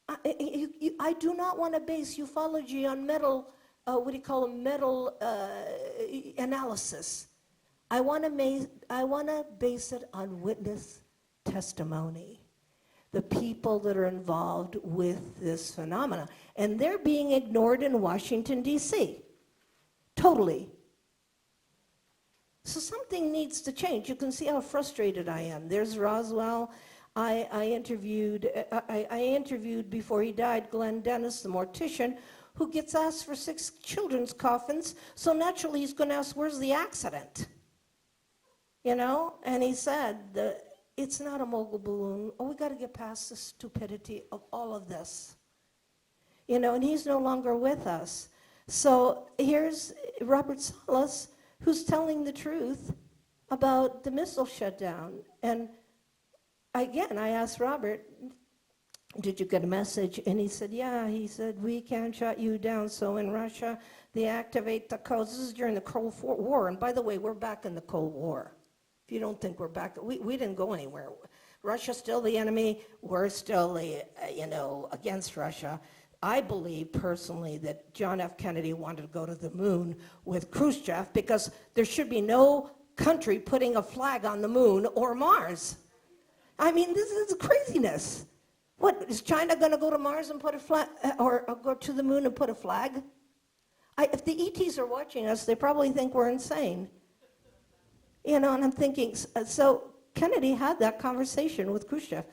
Speaker 5: I do not want to base ufology on metal analysis. I want to base it on witness testimony. The people that are involved with this phenomena. And they're being ignored in Washington, D.C. Totally. So something needs to change. You can see how frustrated I am. There's Roswell. I interviewed before he died Glenn Dennis, the mortician, who gets asked for 6 children's coffins. So naturally he's going to ask, where's the accident? You know? And he said, it's not a mogul balloon. Oh, we got to get past the stupidity of all of this. You know, and he's no longer with us. So here's Robert Salas, who's telling the truth about the missile shutdown. And again, I asked Robert, did you get a message? And he said, yeah. He said, we can't shut you down. So in Russia, they activate the codes. This is during the Cold War. And by the way, we're back in the Cold War. If you don't think we're back, we didn't go anywhere. Russia's still the enemy. We're still, against Russia. I believe personally that John F. Kennedy wanted to go to the moon with Khrushchev because there should be no country putting a flag on the moon or Mars. I mean, this is craziness. What, is China going to go to Mars and put a flag, or go to the moon and put a flag? If the ETs are watching us, they probably think we're insane. You know, and I'm thinking, so Kennedy had that conversation with Khrushchev.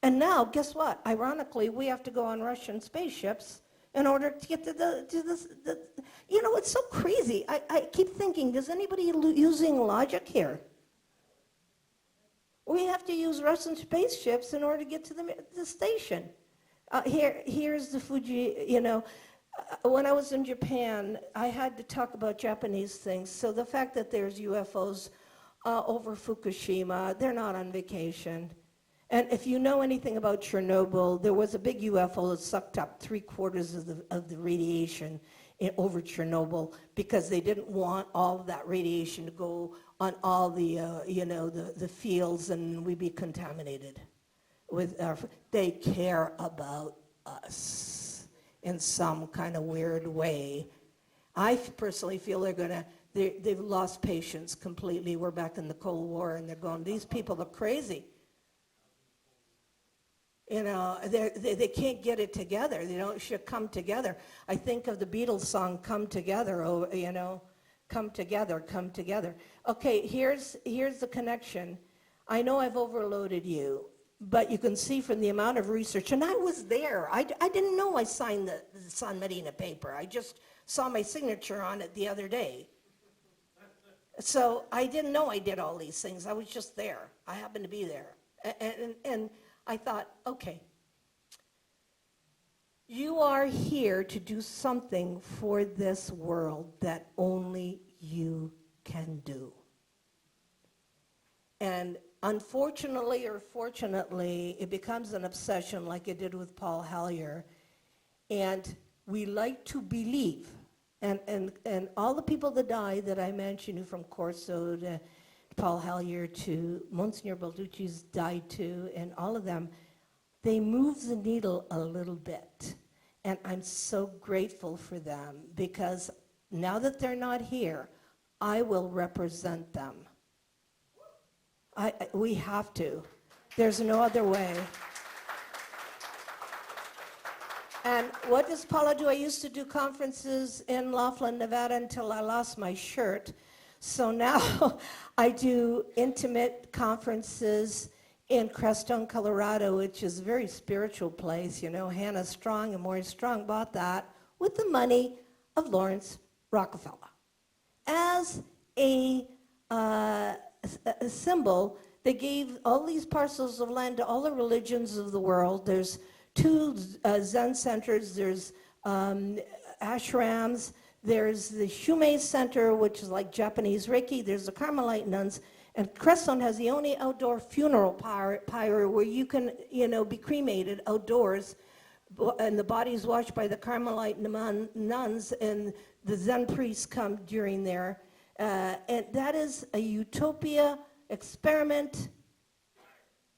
Speaker 5: And now, guess what? Ironically, we have to go on Russian spaceships in order to get to the you know, it's so crazy. I keep thinking, is anybody using logic here? We have to use Russian spaceships in order to get to the station. Here's the Fuji, you know. When I was in Japan, I had to talk about Japanese things. So the fact that there's UFOs over Fukushima, they're not on vacation. And if you know anything about Chernobyl, there was a big UFO that sucked up 3/4 of the radiation over Chernobyl because they didn't want all of that radiation to go on all the, the fields and we'd be contaminated. They care about us in some kind of weird way. I personally feel they've lost patience completely. We're back in the Cold War and they're going, these people are crazy. You know, they can't get it together. They should come together. I think of the Beatles song, Come Together, come together, come together. Okay, here's the connection. I know I've overloaded you, but you can see from the amount of research, and I was there. I didn't know I signed the San Marino paper. I just saw my signature on it the other day. So I didn't know I did all these things. I was just there. I happened to be there. And I thought, okay, you are here to do something for this world that only you can do. And unfortunately or fortunately, it becomes an obsession like it did with Paul Hellyer. And we like to believe, and all the people that died that I mentioned, from Corso to Paul Hellyer to Monsignor Balducci's died too, and all of them, they move the needle a little bit. And I'm so grateful for them because now that they're not here, I will represent them. We have to. There's no other way. And what does Paula do? I used to do conferences in Laughlin, Nevada until I lost my shirt. So now I do intimate conferences in Crestone, Colorado, which is a very spiritual place. You know, Hannah Strong and Maurice Strong bought that with the money of Lawrence Rockefeller. As a symbol, they gave all these parcels of land to all the religions of the world. There's 2 Zen centers, there's ashrams, there's the Shumei Center, which is like Japanese Reiki, there's the Carmelite nuns, and Crestone has the only outdoor funeral pyre where you can, be cremated outdoors, and the body's washed by the Carmelite nuns, and the Zen priests come during there. And that is a utopia experiment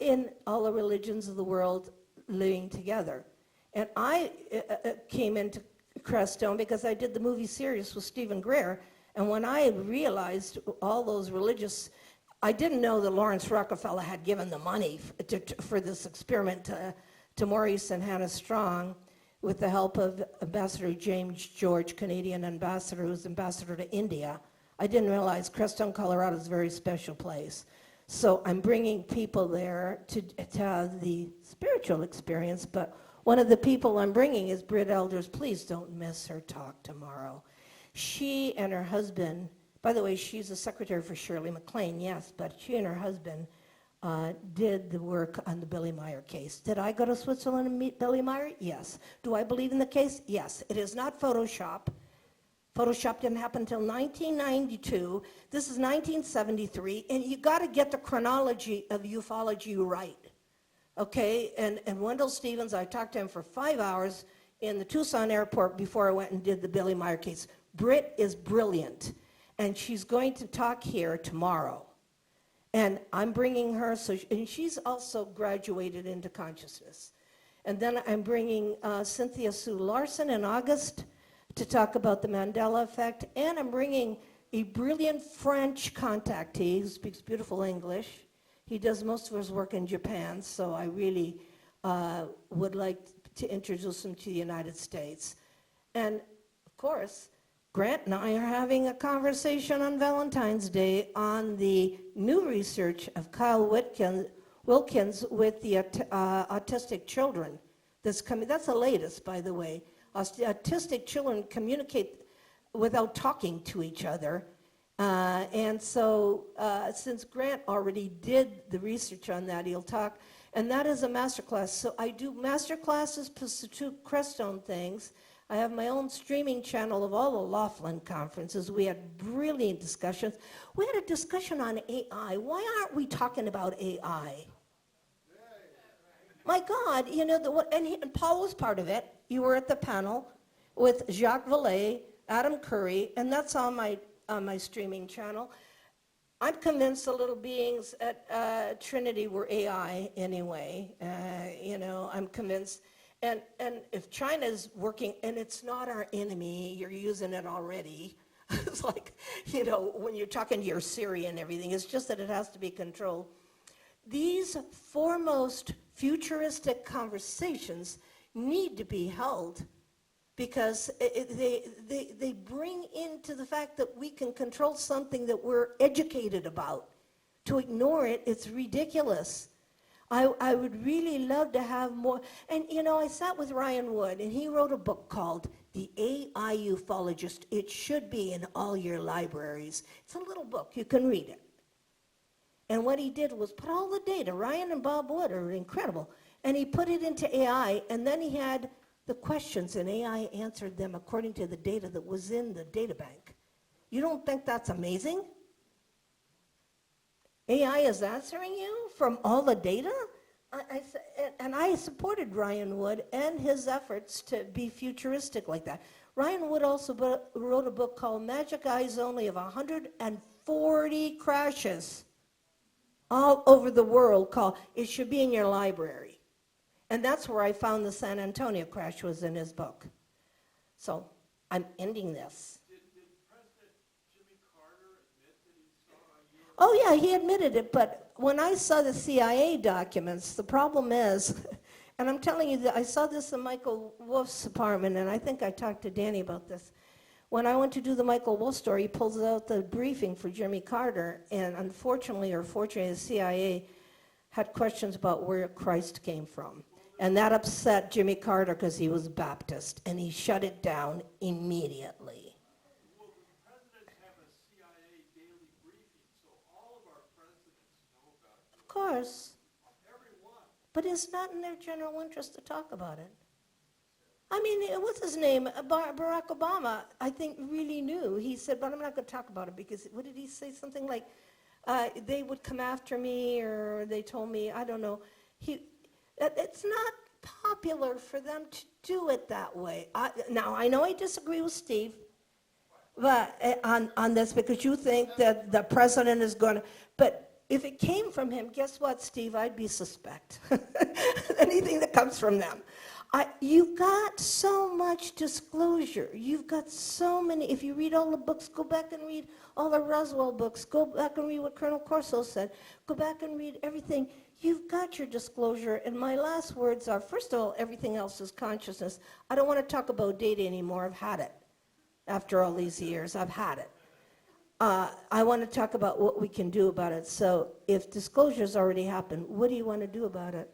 Speaker 5: in all the religions of the world living together. And I came into Crestone because I did the movie series with Stephen Greer, and when I realized all those religious, I didn't know that Lawrence Rockefeller had given the money for this experiment to Maurice and Hannah Strong with the help of Ambassador James George, Canadian ambassador, who's ambassador to India. I didn't realize Crestone, Colorado is a very special place. So I'm bringing people there to have the spiritual experience, but one of the people I'm bringing is Britt Elders. Please don't miss her talk tomorrow. She and her husband, by the way, she's a secretary for Shirley MacLaine, yes, but she and her husband did the work on the Billy Meyer case. Did I go to Switzerland and meet Billy Meyer? Yes. Do I believe in the case? Yes. It is not Photoshop. Photoshop didn't happen until 1992. This is 1973, and you got to get the chronology of ufology right. Okay, and Wendell Stevens, I talked to him for 5 hours in the Tucson airport before I went and did the Billy Meyer case. Britt is brilliant, and she's going to talk here tomorrow. And I'm bringing her, and she's also graduated into consciousness. And then I'm bringing Cynthia Sue Larson in August to talk about the Mandela effect, and I'm bringing a brilliant French contactee who speaks beautiful English. He does most of his work in Japan, so I really would like to introduce him to the United States. And of course, Grant and I are having a conversation on Valentine's Day on the new research of Kyle Wilkins with the autistic children that's coming. That's the latest, by the way. Autistic children communicate without talking to each other. And so since Grant already did the research on that, he'll talk. And that is a masterclass. So I do masterclasses plus the two Crestone things. I have my own streaming channel of all the Laughlin conferences. We had brilliant discussions. We had a discussion on AI. Why aren't we talking about AI? My God, you know, and Paul was part of it. You were at the panel with Jacques Vallée, Adam Curry, and that's on my streaming channel. I'm convinced the little beings at Trinity were AI anyway. You know, I'm convinced. And if China's working, and it's not our enemy, you're using it already. It's like, you know, when you're talking to your Siri and everything, it's just that it has to be controlled. These foremost futuristic conversations need to be held because they bring into the fact that we can control something that we're educated about. To ignore it, it's ridiculous. I would really love to have more. And, you know, I sat with Ryan Wood, and he wrote a book called The AI Ufologist. It should be in all your libraries. It's a little book. You can read it. And what he did was put all the data. Ryan and Bob Wood are incredible. And he put it into AI, and then he had the questions, and AI answered them according to the data that was in the data bank. You don't think that's amazing? AI is answering you from all the data? I supported Ryan Wood and his efforts to be futuristic like that. Ryan Wood also wrote a book called Magic Eyes Only of 140 crashes all over the world called It Should Be in Your Library. And that's where I found the San Antonio crash was in his book. So I'm ending this. Oh, yeah, he admitted it, but when I saw the CIA documents, the problem is, and I'm telling you that I saw this in Michael Wolff's apartment, and I think I talked to Danny about this. When I went to do the Michael Wolff story, he pulls out the briefing for Jimmy Carter, and unfortunately or fortunately, the CIA had questions about where Christ came from. And that upset Jimmy Carter because he was Baptist, and he shut it down immediately. Of course. But it's not in their general interest to talk about it. I mean, what's his name? Barack Obama, I think, really knew. He said, but I'm not going to talk about it because, what did he say? Something like, they would come after me, or they told me, I don't know. It's not popular for them to do it that way. Now, I know I disagree with Steve but on this because you think that the president is going to, but if it came from him, guess what, Steve? I'd be suspect. Anything that comes from them. You've got so much disclosure. You've got so many. If you read all the books, go back and read all the Roswell books. Go back and read what Colonel Corso said. Go back and read everything. You've got your disclosure. And my last words are, first of all, everything else is consciousness. I don't want to talk about data anymore. I've had it. After all these years, I've had it. I want to talk about what we can do about it. So if disclosure's already happened, what do you want to do about it?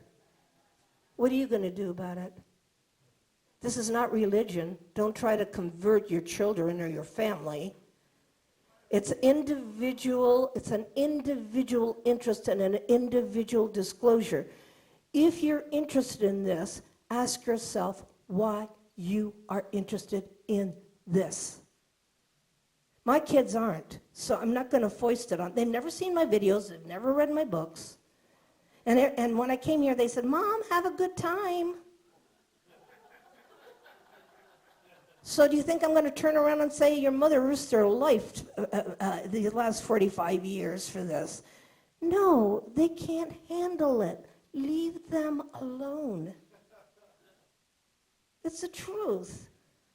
Speaker 5: What are you going to do about it? This is not religion. Don't try to convert your children or your family. It's individual, it's an individual interest and an individual disclosure. If you're interested in this, ask yourself why you are interested in this. My kids aren't, so I'm not going to foist it on. They've never seen my videos, they've never read my books. And when I came here, they said, Mom, have a good time. So do you think I'm going to turn around and say your mother risked her life the last 45 years for this? No, they can't handle it. Leave them alone. It's the truth.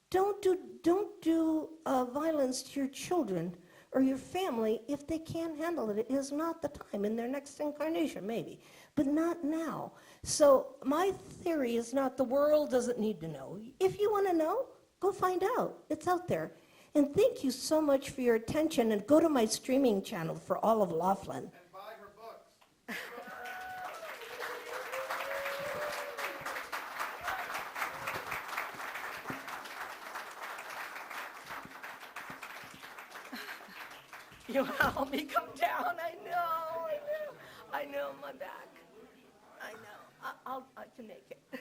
Speaker 5: Don't do violence to your children or your family if they can't handle it. It is not the time. In their next incarnation, maybe, but not now. So my theory is not the world doesn't need to know. If you want to know, go find out. It's out there. And thank you so much for your attention. And go to my streaming channel for all of Laughlin.
Speaker 2: And buy her books.
Speaker 1: You want to help me come down? I know, my back. I know. I can make it.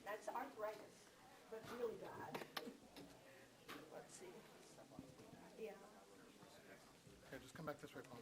Speaker 1: That's arthritis, but really bad. Let's see. Yeah.
Speaker 2: Okay, just come back this way, Paul.